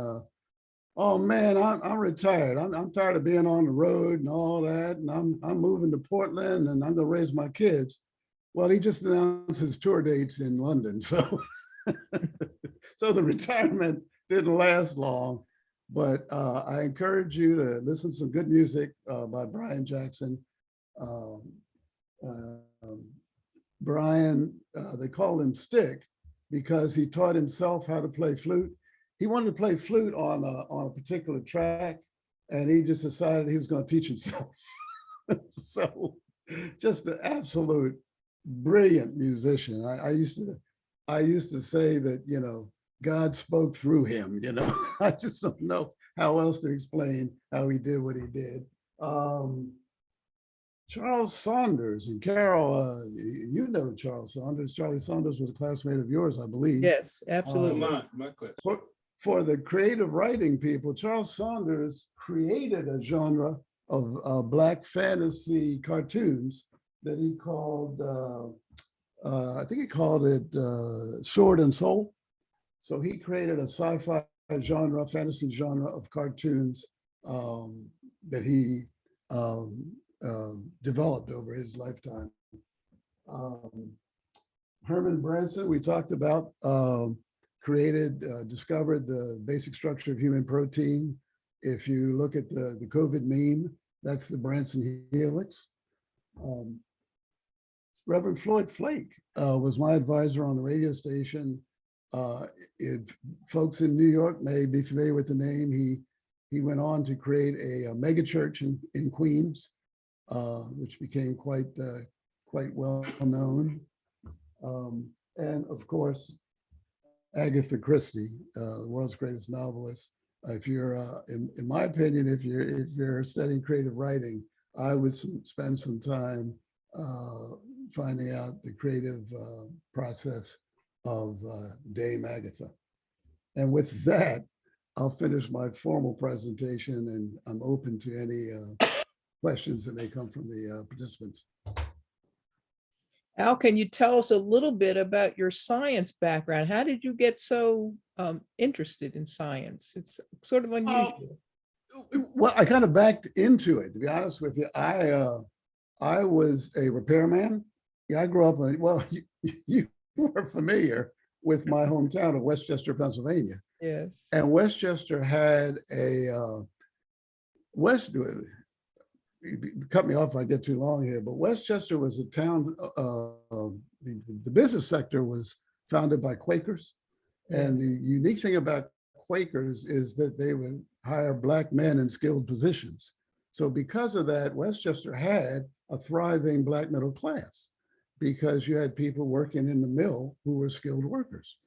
oh man, I'm retired. I'm tired of being on the road and all that. And I'm moving to Portland and I'm gonna raise my kids. Well, he just announced his tour dates in London. So, so the retirement didn't last long, but I encourage you to listen to some good music by Brian Jackson. Brian, they call him Stick because he taught himself how to play flute. He wanted to play flute on a particular track, and he just decided he was going to teach himself. So, just an absolute brilliant musician. I used to say that God spoke through him. I just don't know how else to explain how he did what he did. Charles Saunders and Carol, you know Charles Saunders. Charlie Saunders was a classmate of yours, I believe. Yes, absolutely. My class. for the creative writing people, Charles Saunders created a genre of Black fantasy cartoons that he called, I think he called it Sword and Soul. So he created a sci-fi genre, fantasy genre of cartoons that he developed over his lifetime. Herman Branson, we talked about, discovered the basic structure of human protein. If you look at the COVID meme, that's the Branson helix. Reverend Floyd Flake was my advisor on the radio station. If folks in New York may be familiar with the name, he went on to create a mega church in Queens, which became quite well known. And of course, Agatha Christie, the world's greatest novelist. If you're, in my opinion, if you're studying creative writing, I would spend some time finding out the creative process of Dame Agatha. And with that, I'll finish my formal presentation, and I'm open to any questions that may come from the participants. Al, can you tell us a little bit about your science background? How did you get so interested in science? It's sort of unusual. Well, I kind of backed into it, to be honest with you. I was a repairman. Yeah, I grew up in, well, you were familiar with my hometown of Westchester, Pennsylvania. Yes. And Westchester had a, cut me off if I get too long here, but Westchester was a town, the business sector was founded by Quakers. And the unique thing about Quakers is that they would hire Black men in skilled positions. So because of that, Westchester had a thriving Black middle class because you had people working in the mill who were skilled workers.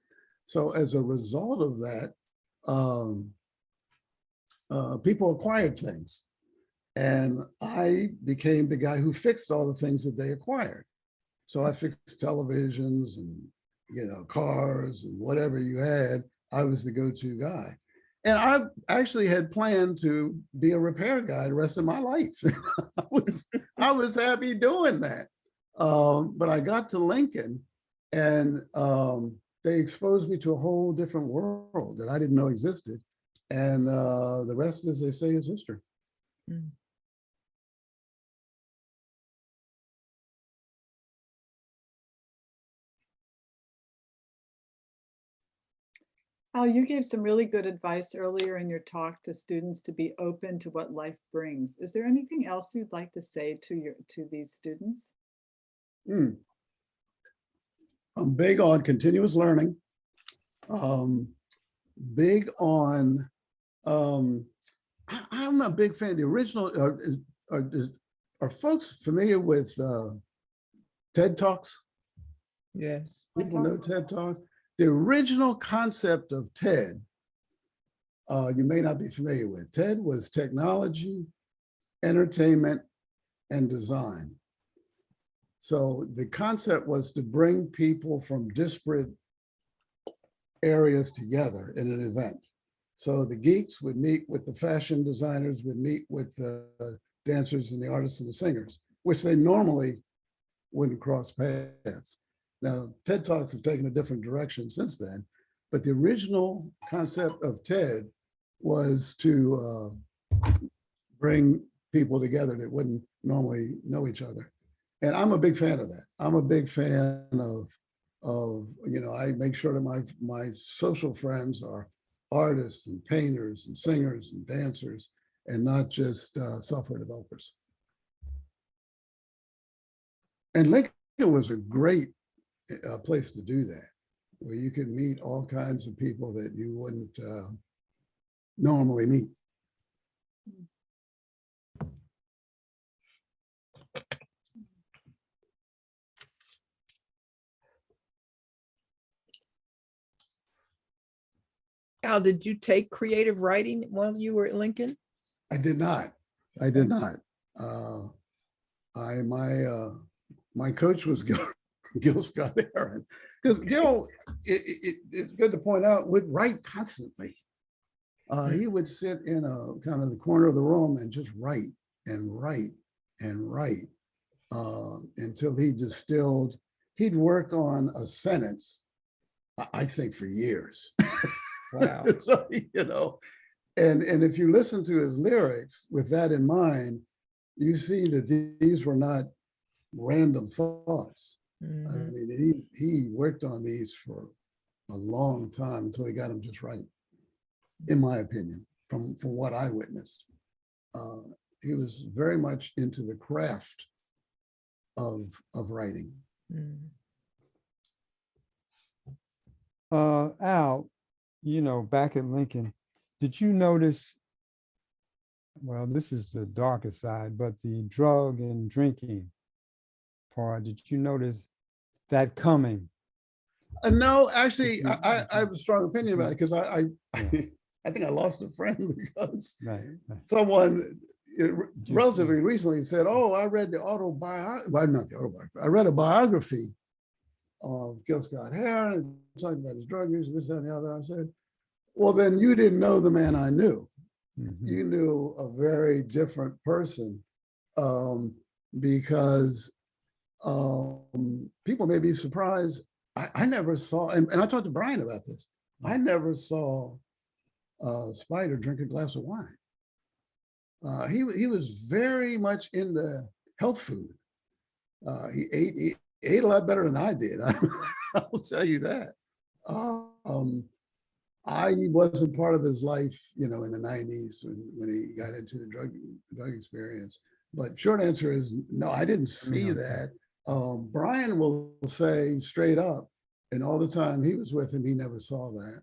So as a result of that, people acquired things. And I became the guy who fixed all the things that they acquired. So I fixed televisions and, cars and whatever you had, I was the go-to guy. And I actually had planned to be a repair guy the rest of my life. I was happy doing that. But I got to Lincoln and they exposed me to a whole different world that I didn't know existed. And the rest, as they say, is history. Mm. Al, you gave some really good advice earlier in your talk to students to be open to what life brings. Is there anything else you'd like to say to these students? I'm big on continuous learning. Big on, I'm a big fan of the original, are folks familiar with TED Talks? Yes. People know TED Talks. The original concept of TED, you may not be familiar with. TED was technology, entertainment, and design. So the concept was to bring people from disparate areas together in an event. So the geeks would meet with the fashion designers, would meet with the dancers and the artists and the singers, which they normally wouldn't cross paths. Now, TED Talks have taken a different direction since then, but the original concept of TED was to bring people together that wouldn't normally know each other. And I'm a big fan of that. I'm a big fan of I make sure that my social friends are artists and painters and singers and dancers and not just software developers. And Lincoln was a great place to do that, where you could meet all kinds of people that you wouldn't normally meet. Al, did you take creative writing while you were at Lincoln? I did not. My coach was Gil Scott-Heron. Because Gil, it's good to point out, would write constantly. He would sit in a kind of the corner of the room and just write and write and write until he distilled. He'd work on a sentence, I think, for years. Wow. So, and if you listen to his lyrics with that in mind, you see that these were not random thoughts. I mean, he worked on these for a long time until he got them just right, in my opinion, from what I witnessed. He was very much into the craft of writing. Al, back at Lincoln, did you notice, well, this is the darker side, but the drug and drinking part, did you notice that coming? No, actually, I have a strong opinion about it because I think I lost a friend because someone relatively recently said, "Oh, I read the autobiography, well, not the autobiography. I read a biography of Gil Scott-Heron talking about his drug use, this, that, and the other." I said, "Well, then you didn't know the man I knew. You knew a very different person because people may be surprised. I never saw, and I talked to Brian about this. I never saw Spider drink a glass of wine. He was very much into health food. He ate a lot better than I did. I will tell you that. I wasn't part of his life, in the 90s when he got into the drug experience. But short answer is no, I didn't see that. Brian will say straight up, and all the time he was with him, he never saw that.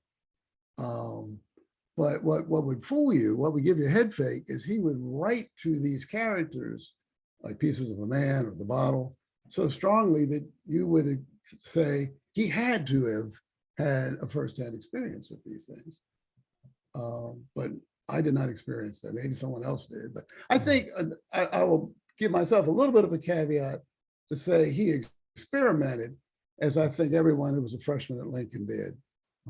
But what would fool you, what would give you a head fake, is he would write to these characters like Pieces of a Man or The Bottle so strongly that you would say he had to have had a firsthand experience with these things. But I did not experience that. Maybe someone else did. But I think I will give myself a little bit of a caveat to say he experimented, as I think everyone who was a freshman at Lincoln did.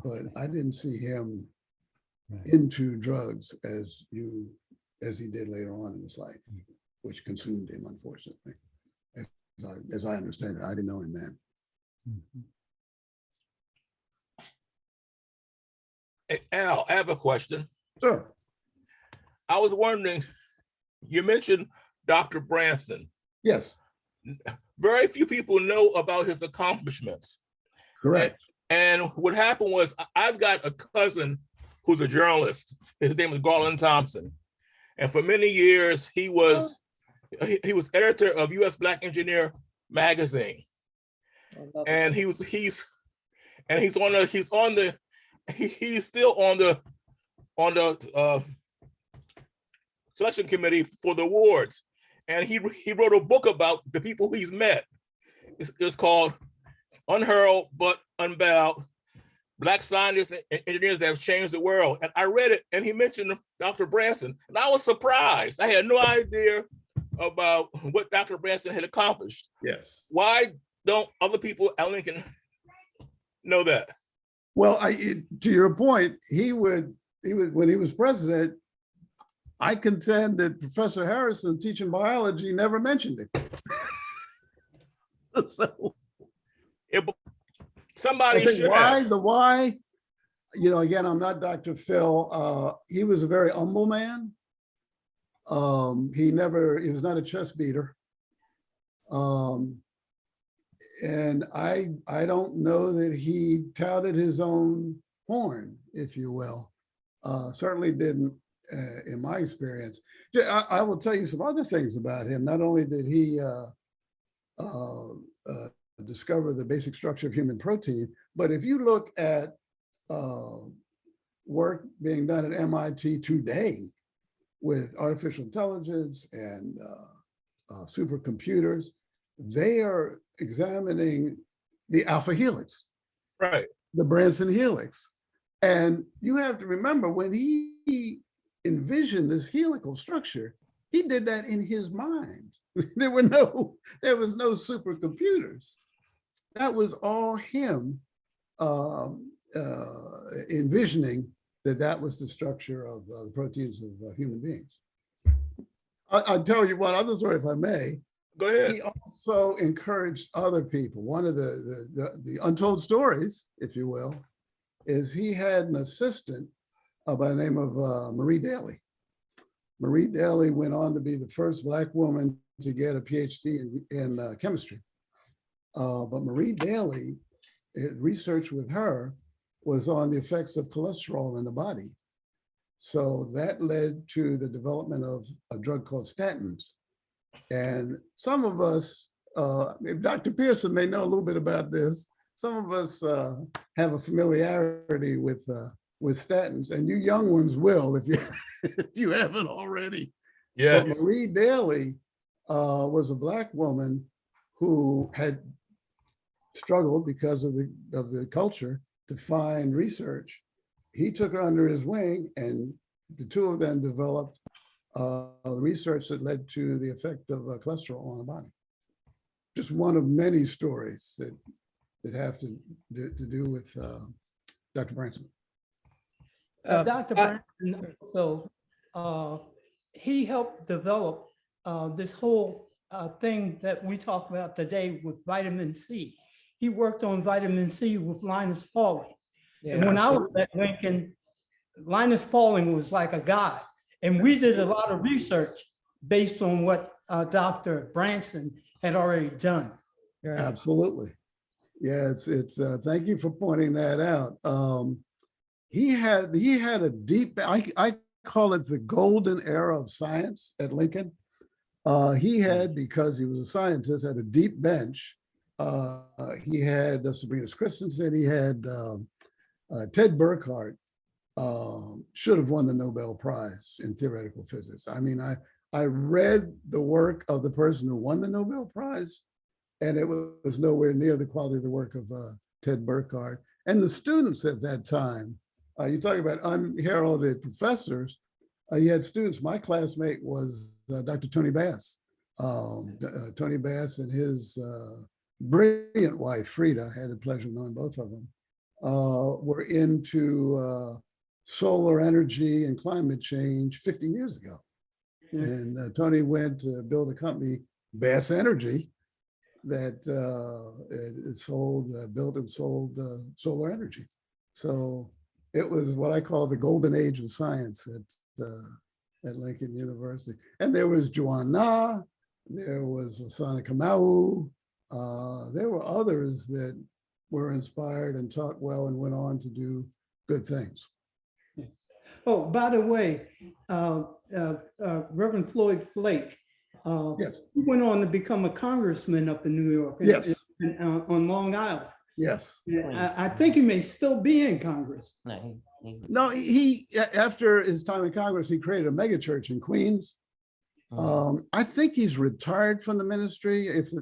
But I didn't see him into drugs as he did later on in his life, which consumed him, unfortunately. As I understand it, I didn't know him then. Hey, Al, I have a question. Sure. I was wondering, you mentioned Dr. Branson. Yes. Very few people know about his accomplishments. Correct. And what happened was, I've got a cousin who's a journalist. His name is Garland Thompson. And for many years, he was editor of U.S. Black Engineer magazine. And he's still on the selection committee for the awards. And he wrote a book about the people he's met. It's called Unheralded but Unbowed: Black Scientists and Engineers That Have Changed the World. And I read it, and he mentioned Dr. Branson, and I was surprised. I had no idea about what Dr. Branson had accomplished. Yes. Why don't other people at Lincoln know that? Well, to your point, he would when he was president, I contend that Professor Harrison teaching biology never mentioned it. So somebody should have. Why, again, I'm not Dr. Phil. He was a very humble man. He was not a chest beater. And I don't know that he touted his own horn, if you will. Certainly didn't in my experience. I will tell you some other things about him. Not only did he discover the basic structure of human protein, but if you look at work being done at MIT today with artificial intelligence and supercomputers, they are examining the alpha helix, right? The Branson helix. And you have to remember, when he envisioned this helical structure, he did that in his mind. There was no supercomputers. that was all him envisioning that was the structure of the proteins of human beings. I'll tell you one other story, if I may. Go ahead. He also encouraged other people. One of the untold stories, if you will, is he had an assistant by the name of Marie Daly. Marie Daly went on to be the first Black woman to get a PhD in chemistry. But Marie Daly, research with her was on the effects of cholesterol in the body. So that led to the development of a drug called statins. And some of us, Dr. Pearson may know a little bit about this, some of us have a familiarity with statins, and you young ones will if you haven't already. Yeah. But Marie Daly was a Black woman who had struggled because of the culture to find research. He took her under his wing, and the two of them developed research that led to the effect of cholesterol on the body. Just one of many stories that have to do with Dr. Branson. Dr. Branson, so he helped develop this whole thing that we talk about today with vitamin C. He worked on vitamin C with Linus Pauling. Yeah, and when I was at Lincoln, Linus Pauling was like a god. And we did a lot of research based on what Dr. Branson had already done. Right. Absolutely. Yeah, it's thank you for pointing that out. He had a deep, I call it the golden era of science at Lincoln. He had, because he was a scientist, had a deep bench. He had Sabrina Christensen, he had Ted Burkhardt, should have won the Nobel Prize in theoretical physics. I mean, I read the work of the person who won the Nobel Prize, and it was nowhere near the quality of the work of Ted Burkhardt. And the students at that time, you talk about unheralded professors, you had students. My classmate was Dr. Tony Bass. Tony Bass and his brilliant wife, Frida, I had the pleasure of knowing both of them, were into solar energy and climate change 50 years ago. Yeah. And Tony went to build a company, Bass Energy, that built and sold solar energy. So it was what I call the golden age of science at Lincoln University. And there was Joanna, there was Lasana Kamau, there were others that were inspired and taught well and went on to do good things. Yes. Oh, by the way, Reverend Floyd Flake, yes, he went on to become a congressman up in New York, yes, on Long Island. Yes. I think he may still be in Congress. No, he after his time in Congress, he created a mega church in Queens. I think he's retired from the ministry. If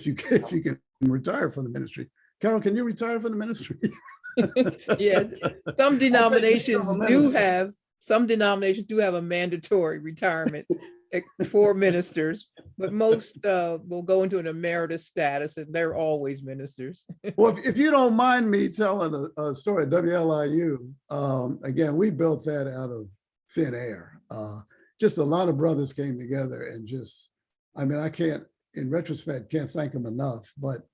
you can retire from the ministry. Carol, can you retire from the ministry? Yes, some denominations do have a mandatory retirement for ministers, but most will go into an emeritus status, and they're always ministers. Well, if you don't mind me telling a story at WLIU, again, we built that out of thin air. Just a lot of brothers came together and I mean, I can't, in retrospect, can't thank them enough. But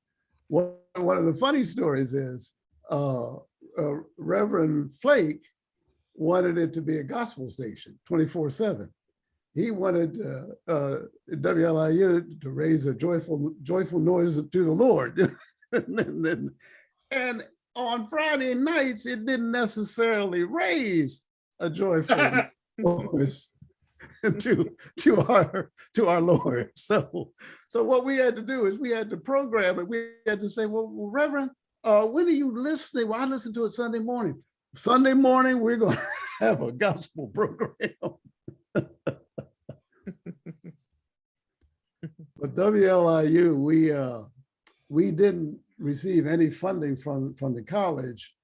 one of the funny stories is Reverend Flake wanted it to be a gospel station 24/7. He wanted WLIU to raise a joyful noise to the Lord. And on Friday nights, it didn't necessarily raise a joyful noise to our Lord. So what we had to do is we had to program it. We had to say, well, Reverend, when are you listening? Well, I listen to it Sunday morning. Sunday morning, we're going to have a gospel program. But WLIU, we didn't receive any funding from the college.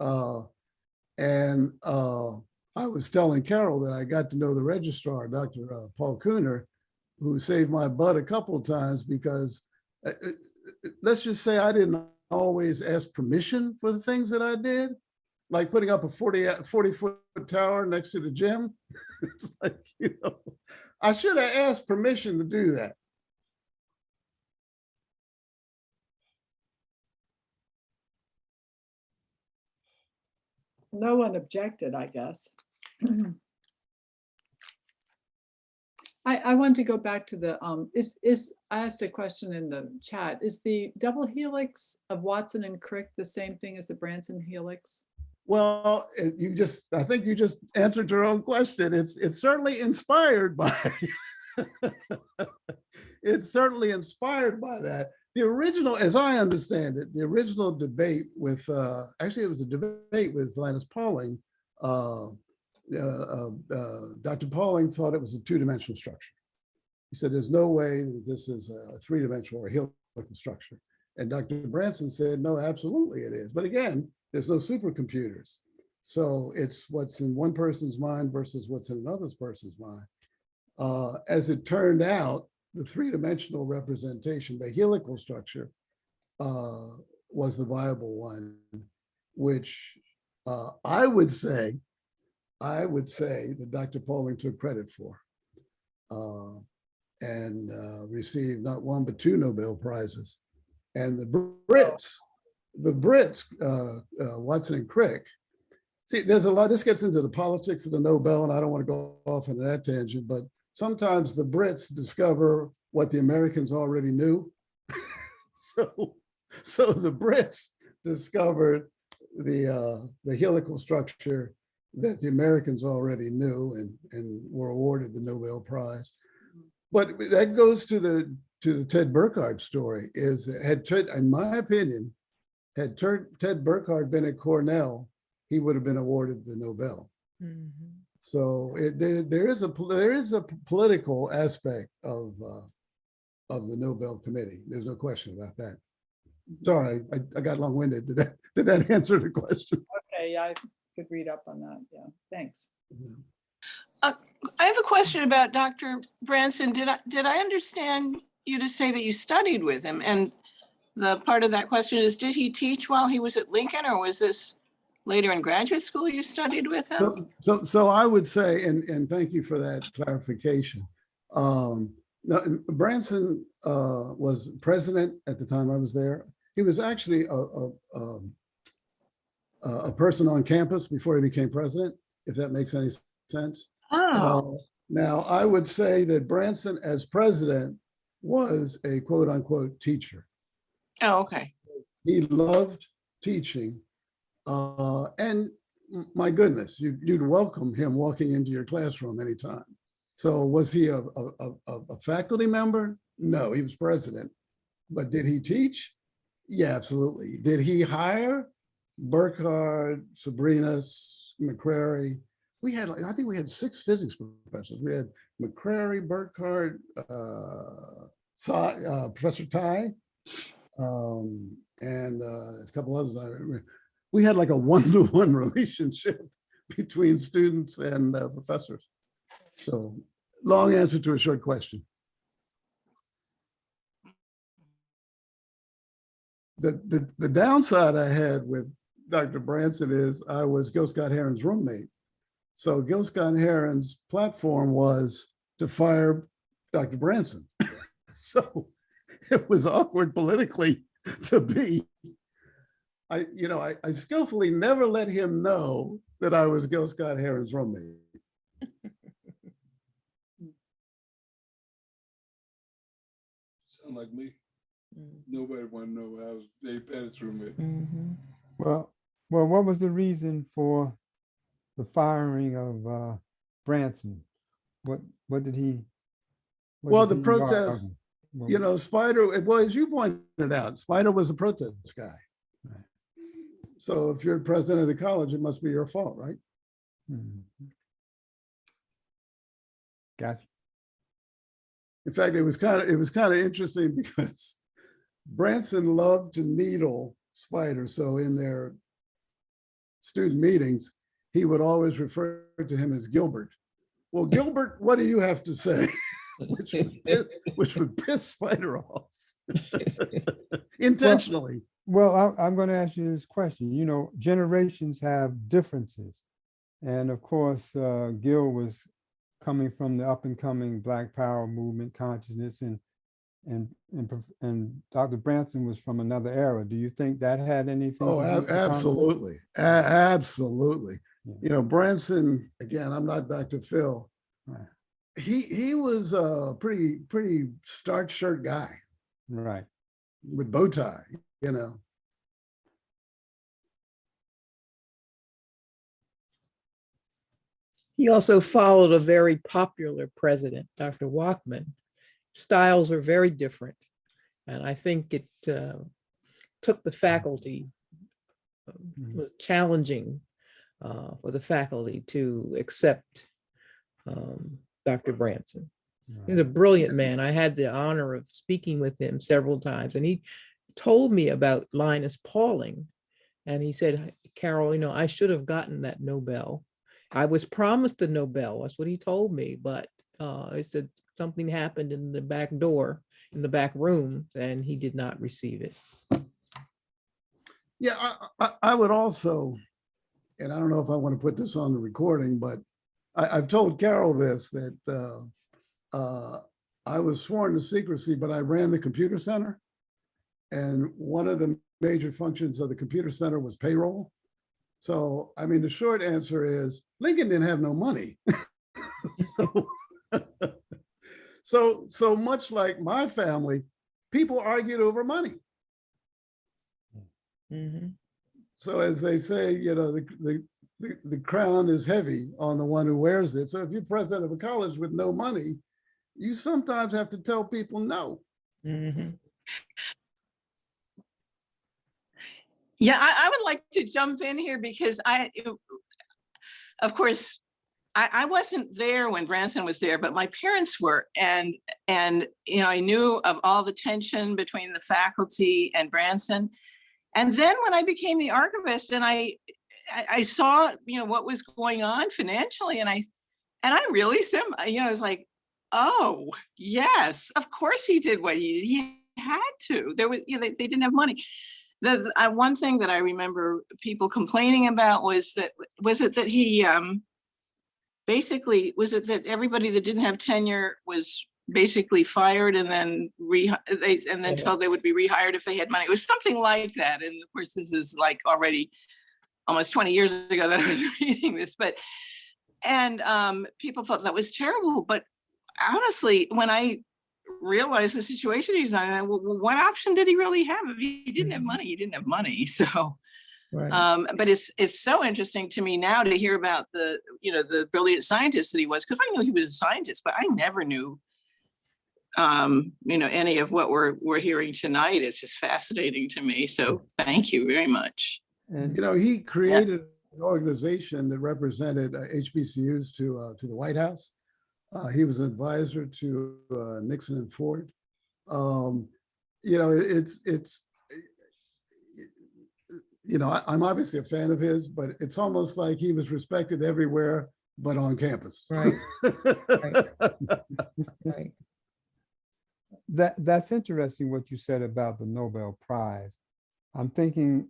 And I was telling Carol that I got to know the registrar, Dr. Paul Cooner, who saved my butt a couple of times because let's just say I didn't always ask permission for the things that I did, like putting up a 40-foot tower next to the gym. It's like, I should have asked permission to do that. No one objected, I guess. I want to go back to the, I asked a question in the chat. Is the double helix of Watson and Crick the same thing as the Branson helix? Well, I think you just answered your own question. It's certainly inspired by, it's certainly inspired by that. The original, as I understand it, the original debate with, actually it was a debate with Linus Pauling. Dr. Pauling thought it was a two-dimensional structure. He said, there's no way that this is a three-dimensional or helical structure. And Dr. Branson said, no, absolutely it is. But again, there's no supercomputers. So it's what's in one person's mind versus what's in another person's mind. As it turned out, the three-dimensional representation, the helical structure, was the viable one, which I would say that Dr. Pauling took credit for, and received not one but 2 Nobel Prizes. And the Brits, Watson and Crick. See, there's a lot. This gets into the politics of the Nobel, and I don't want to go off into that tangent. But sometimes the Brits discover what the Americans already knew. So the Brits discovered the helical structure that the Americans already knew and were awarded the Nobel Prize. But that goes to the Ted Burkhardt story. Is had Ted, in my opinion, had Ted Burkhardt been at Cornell, he would have been awarded the Nobel. Mm-hmm. So there is a political aspect of the Nobel Committee. There's no question about that. Sorry, I got long-winded. Did that answer the question? Okay, yeah, I could read up on that. Yeah, thanks. I have a question about Dr. Branson. Did I understand you to say that you studied with him? And the part of that question is, did he teach while he was at Lincoln, or was this later in graduate school you studied with him? So I would say, and thank you for that clarification. Branson was president at the time I was there. He was actually a person on campus before he became president, if that makes any sense. Oh. Now, I would say that Branson as president was a quote unquote teacher. Oh, okay. He loved teaching. And my goodness, you'd welcome him walking into your classroom anytime. So was he a faculty member? No, he was president. But did he teach? Yeah, absolutely. Did he hire Burkhardt, Sabrinas, McCrary? I think we had 6 physics professors. We had McCrary, Burkhardt, Professor Ty, and a couple others. We had like a one-to-one relationship between students and professors. So long answer to a short question. The downside I had with Dr. Branson is I was Gil Scott-Heron's roommate. So Gil Scott-Heron's platform was to fire Dr. Branson. So it was awkward politically to be. I skillfully never let him know that I was Gil Scott-Heron's roommate. Sound like me. Nobody want to know I was Dave Pettit's roommate. Well, what was the reason for the firing of Branson? What did he? Well, the protest, Spider, well, as you pointed out, Spider was a protest guy. Right. So if you're president of the college, it must be your fault, right? Gotcha. In fact, it was kind of interesting because Branson loved to needle Spider. So in their student meetings, he would always refer to him as Gilbert. Well, Gilbert, what do you have to say? which would piss Spider off intentionally. Well, I'm going to ask you this question. You know, generations have differences. And of course, Gil was coming from the up and coming Black Power movement consciousness, and Dr. Branson was from another era. Do you think that had anything Oh, to do with the conflict? absolutely. Absolutely. Yeah. You know, Branson, again, I'm not Dr. Phil. Right. He was a pretty starch shirt guy Right. with bow tie, you know. He also followed a very popular president, Dr. Walkman. Styles are very different. And I think it took the faculty, was challenging for the faculty to accept Dr. Branson. He was a brilliant man. I had the honor of speaking with him several times, and he told me about Linus Pauling. And he said, Carol, you know, I should have gotten that Nobel. I was promised a Nobel. That's what he told me. But he said something happened in the back door, in the back room, and he did not receive it. Yeah, I would also, and I don't know if I want to put this on the recording, but I've told Carol this, that I was sworn to secrecy, but I ran the computer center. And one of the major functions of the computer center was payroll. So, I mean, the short answer is Lincoln didn't have no money. So much like my family, people argued over money. Mm-hmm. So as they say, you know, the crown is heavy on the one who wears it. So if you're president of a college with no money, you sometimes have to tell people no. Mm-hmm. Yeah, I would like to jump in here because of course, I wasn't there when Branson was there, but my parents were, and you know, I knew of all the tension between the faculty and Branson. And then when I became the archivist, and I saw, you know, what was going on financially, and I really, you know, I was like, oh yes, of course he did what he had to. There was, you know, they didn't have money. The one thing that I remember people complaining about was that he basically, was it that everybody that didn't have tenure was basically fired and then told they would be rehired if they had money. It was something like that. And of course, this is like already almost 20 years ago that I was reading this, and people thought that was terrible. But honestly, when I realized the situation he's in, what option did he really have? If he didn't have money, he didn't have money. So, Right. but it's so interesting to me now to hear about the, you know, the brilliant scientist that he was, because I knew he was a scientist, but I never knew, you know, any of what we're hearing tonight. It's just fascinating to me. So thank you very much. And you know, he created an organization that represented HBCUs to the White House. He was an advisor to Nixon and Ford. You know, it's you know, I'm obviously a fan of his, but it's almost like he was respected everywhere but on campus. Right. Right. That's interesting what you said about the Nobel Prize. I'm thinking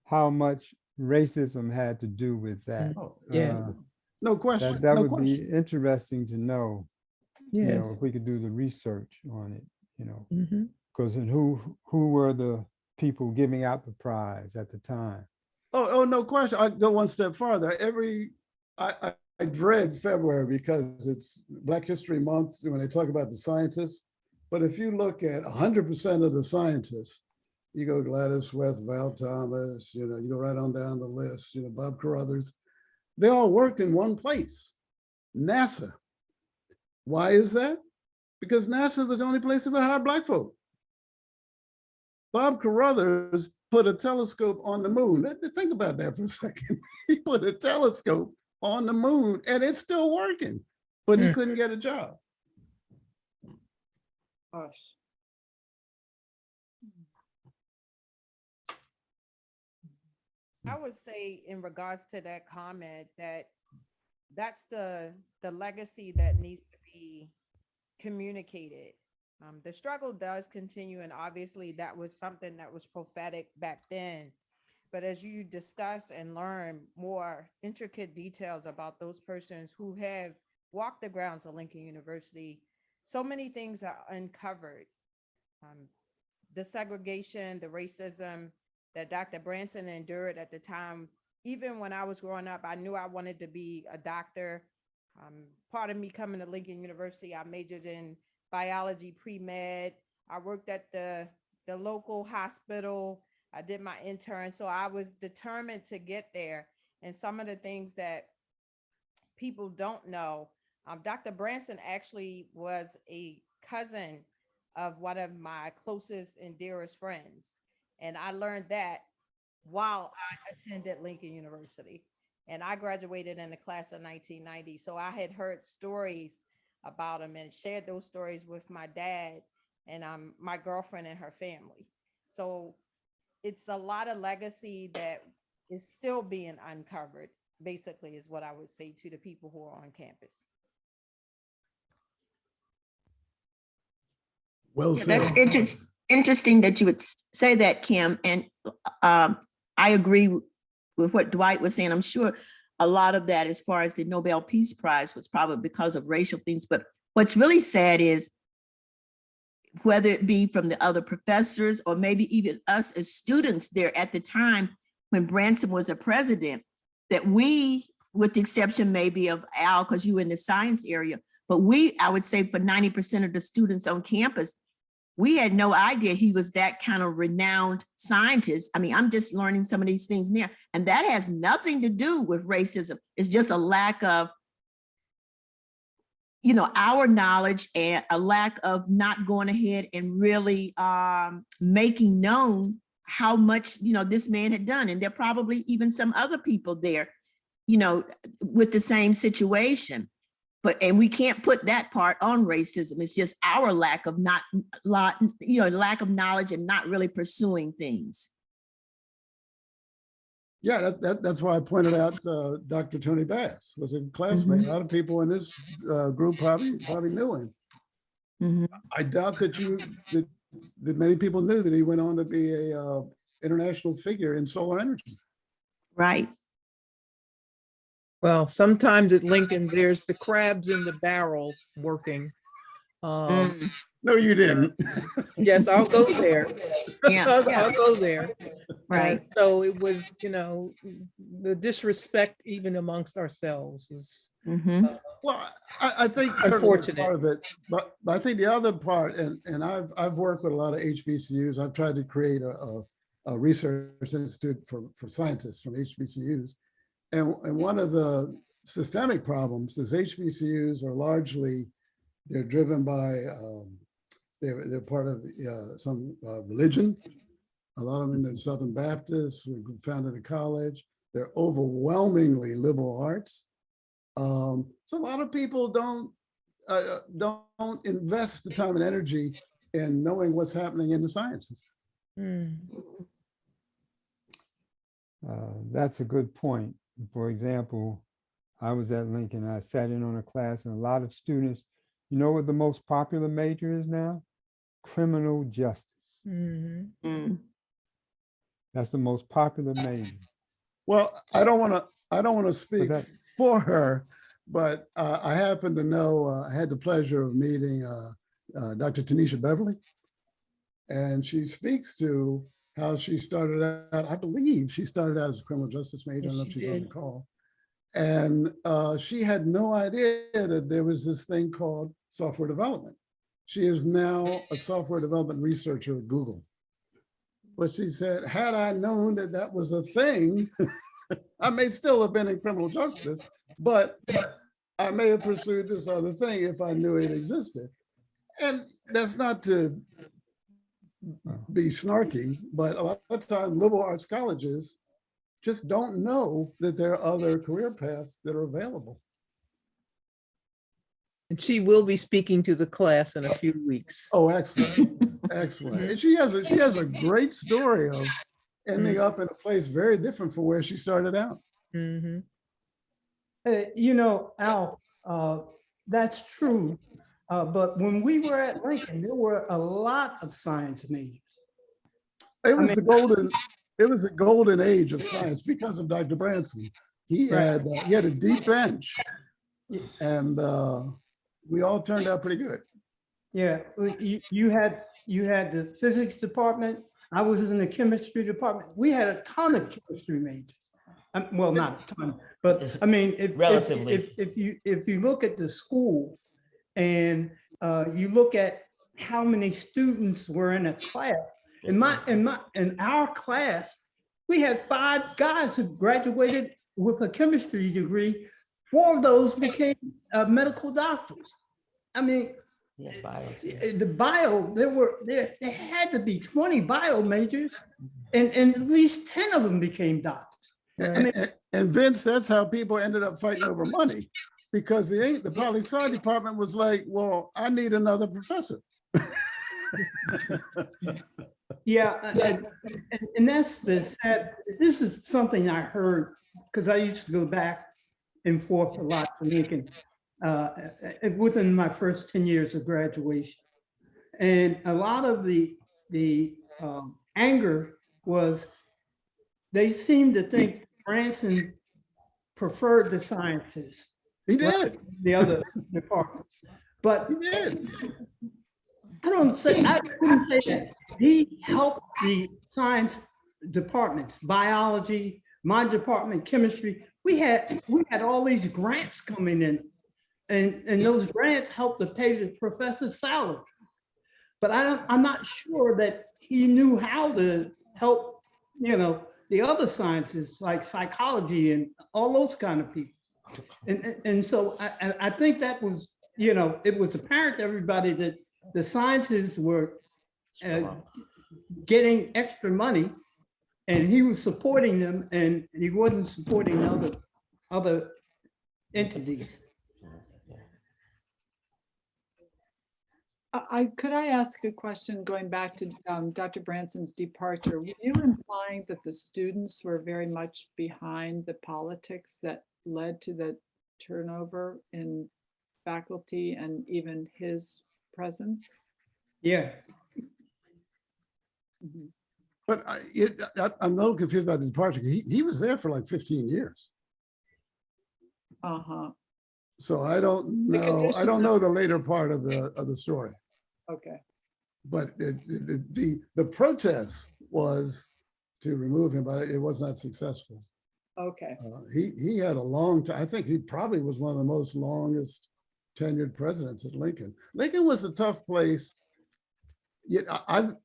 how much racism had to do with that. Yeah. No question. That no would question. be interesting to know. Yes. You know, if we could do the research on it, you know, Mm-hmm. because and who were the people giving out the prize at the time? Oh, no question. I go one step farther. I dread February because it's Black History Month when they talk about the scientists. But if you look at 100% of the scientists, you go Gladys West, Val Thomas, you know, you go right on down the list, you know, Bob Carruthers, they all worked in one place, NASA. Why is that? Because NASA was the only place that would hire Black folk. Bob Carruthers put a telescope on the moon. Think about that for a second. He put a telescope on the moon and it's still working, but he couldn't get a job. Gosh. I would say in regards to that comment that that's the legacy that needs to be communicated The struggle does continue, and obviously that was something that was prophetic back then. But as you discuss and learn more intricate details about those persons who have walked the grounds of Lincoln University, so many things are uncovered. The segregation, the racism that Dr. Branson endured at the time. Even when I was growing up, I knew I wanted to be a doctor. Part of me coming to Lincoln University, I majored in biology pre-med. I worked at the local hospital. I did my intern. So I was determined to get there. And some of the things that people don't know, Dr. Branson actually was a cousin of one of my closest and dearest friends. And I learned that while I attended Lincoln University. And I graduated in the class of 1990. So I had heard stories about him and shared those stories with my dad and my girlfriend and her family. So it's a lot of legacy that is still being uncovered, basically, is what I would say to the people who are on campus. Well Yeah, said. that's interesting that you would say that, Kim. And I agree with what Dwight was saying. I'm sure a lot of that, as far as the Nobel Peace Prize, was probably because of racial things. But what's really sad is, whether it be from the other professors or maybe even us as students there at the time when Branson was a president, that we, with the exception maybe of Al, because you were in the science area, but we, I would say for 90% of the students on campus, we had no idea he was that kind of renowned scientist. I mean, I'm just learning some of these things now, and that has nothing to do with racism. It's just a lack of, our knowledge, and a lack of not going ahead and really making known how much, this man had done. And there are probably even some other people there, with the same situation. And we can't put that part on racism. It's just our lack of lack of knowledge and not really pursuing things. Yeah, that's why I pointed out Dr. Tony Bass was a classmate. A lot of people in this group probably knew him. I doubt that many people knew that he went on to be a international figure in solar energy. Right. Well, sometimes at Lincoln, there's the crabs in the barrel working. No, you didn't. Yes, I'll go there. Yeah, I'll go there. Right. And so it was, the disrespect even amongst ourselves was Well, I think unfortunate. Part of it, but I think the other part, and I've worked with a lot of HBCUs. I've tried to create a research institute for scientists from HBCUs. And one of the systemic problems is HBCUs are largely, they're driven by, they're part of some religion. A lot of them are Southern Baptists, who founded a college. They're overwhelmingly liberal arts. So a lot of people don't invest the time and energy in knowing what's happening in the sciences. That's a good point. For example, I was at Lincoln, I sat in on a class, and a lot of students, you know what the most popular major is now? Criminal justice. That's the most popular major. Well, I don't want to speak for her, but I happen to know, I had the pleasure of meeting Dr. Tanisha Beverly, and she speaks to how she started out. I believe she started out as a criminal justice major. I don't know if she's on the call. And she had no idea that there was this thing called software development. She is now a software development researcher at Google. But she said, had I known that that was a thing, I may still have been in criminal justice, but I may have pursued this other thing if I knew it existed. And that's not to be snarky, but a lot of times liberal arts colleges just don't know that there are other career paths that are available. And she will be speaking to the class in a few weeks. Oh, excellent. Excellent. And she has a great story of ending up in a place very different from where she started out. Al, that's true. But when we were at Lincoln, there were a lot of science majors. It was mean- the golden age of science because of Dr. Branson. He had a deep bench, and we all turned out pretty good. Yeah, you had the physics department. I was in the chemistry department. We had a ton of chemistry majors. Well, not a ton, but I mean, Relatively. if you look at the school and you look at how many students were in a class, in our class, we had 5 guys who graduated with a chemistry degree. 4 of those became medical doctors. I mean, there had to be 20 bio majors, and at least 10 of them became doctors. And Vince, that's how people ended up fighting over money, because the poli-sci department was like, well, I need another professor. Yeah, and that's this is something I heard, because I used to go back and forth a lot to Lincoln within my first 10 years of graduation. And a lot of the anger was they seemed to think Branson preferred the sciences. He did. The other departments. But he did. I wouldn't say that. He helped the science departments, biology, my department, chemistry. We had all these grants coming in, and those grants helped to pay the professor's salary. But I'm not sure that he knew how to help, the other sciences like psychology and all those kind of people. And so I think that was, it was apparent to everybody that the sciences were getting extra money, and he was supporting them, and he wasn't supporting other entities. Could I ask a question going back to Dr. Branson's departure? Were you implying that the students were very much behind the politics that led to the turnover in faculty and even his presence? Yeah. Mm-hmm. But I'm a little confused about the departure. He was there for like 15 years. Uh-huh. So I don't know the later part of the story. Okay. But the protest was to remove him, but it was not successful. Okay. He had a long time. I think he probably was one of the most longest tenured presidents at Lincoln. Lincoln was a tough place. Yet and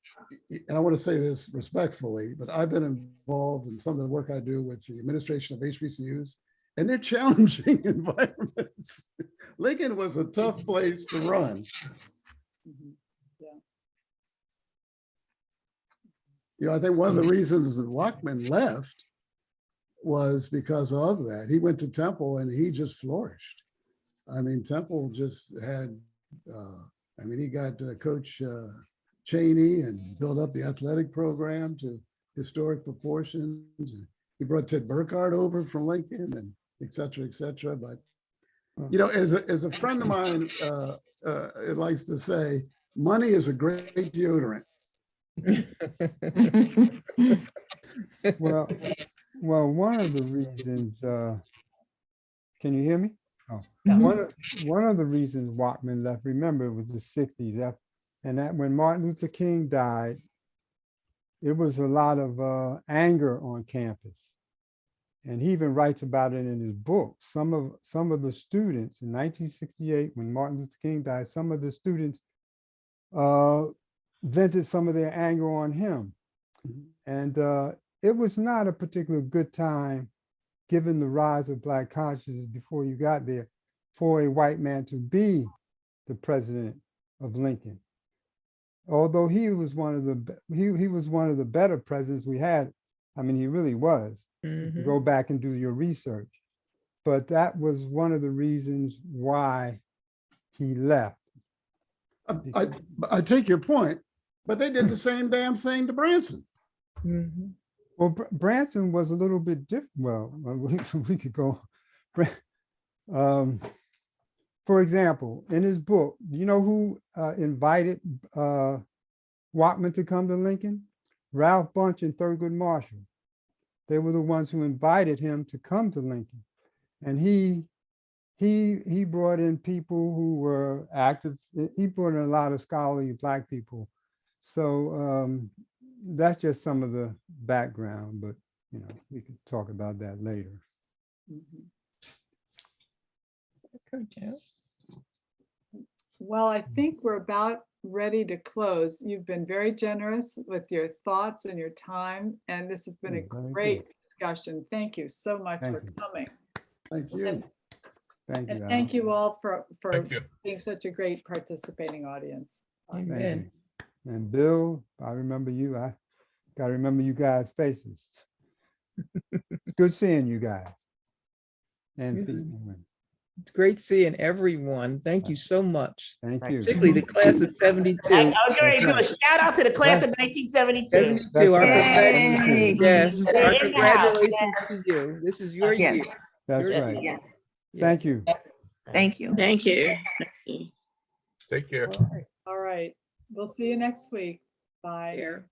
I want to say this respectfully, but I've been involved in some of the work I do with the administration of HBCUs, and they're challenging environments. Lincoln was a tough place to run. Mm-hmm. Yeah. I think one of the reasons that Walkman left was because of that. He went to Temple and he just flourished. I mean, Temple just had, he got Coach Cheney and built up the athletic program to historic proportions. And he brought Ted Burkhardt over from Lincoln, and et cetera, et cetera. But, as a friend of mine it likes to say, money is a great deodorant. Well, one of the reasons, can you hear me? Oh, one of the reasons Walkman left, remember, it was the 60s. And that when Martin Luther King died, it was a lot of anger on campus. And he even writes about it in his book. Some of the students in 1968, when Martin Luther King died, some of the students vented some of their anger on him. And it was not a particularly good time, given the rise of Black consciousness before you got there, for a white man to be the president of Lincoln. Although he was one of the better presidents we had. I mean, he really was. Mm-hmm. Go back and do your research. But that was one of the reasons why he left. I take your point, but they did the same damn thing to Branson. Mm-hmm. Well, Branson was a little bit different. Well, we could go. for example, in his book, do you know who invited Walkman to come to Lincoln? Ralph Bunch and Thurgood Marshall. They were the ones who invited him to come to Lincoln. And he brought in people who were active. He brought in a lot of scholarly Black people. So that's just some of the background, but you know, we can talk about that later. Well, I think we're about ready to close. You've been very generous with your thoughts and your time, and this has been a Very great discussion. Thank you so much Thank for you. coming. Thank you. Thank you. And Al. thank you all for Thank you. being such a great participating audience. Thank Amen. you. And Bill, I remember you. I got to remember you guys' faces. Good seeing you guys. And Yes. Pete and Wayne. It's great seeing everyone. Thank you so much. Thank Right. you. Particularly the class of 72. I was going to do a right. shout out to the class of 1972. 72, That's our right. professionals. Yay. Yes, They're our in the house. congratulations to you. This is your year. Yes, That's Your right. year. yes. Yeah. Thank you. Thank you. Thank you. Take care. All right. All right. We'll see you next week. Bye. Here.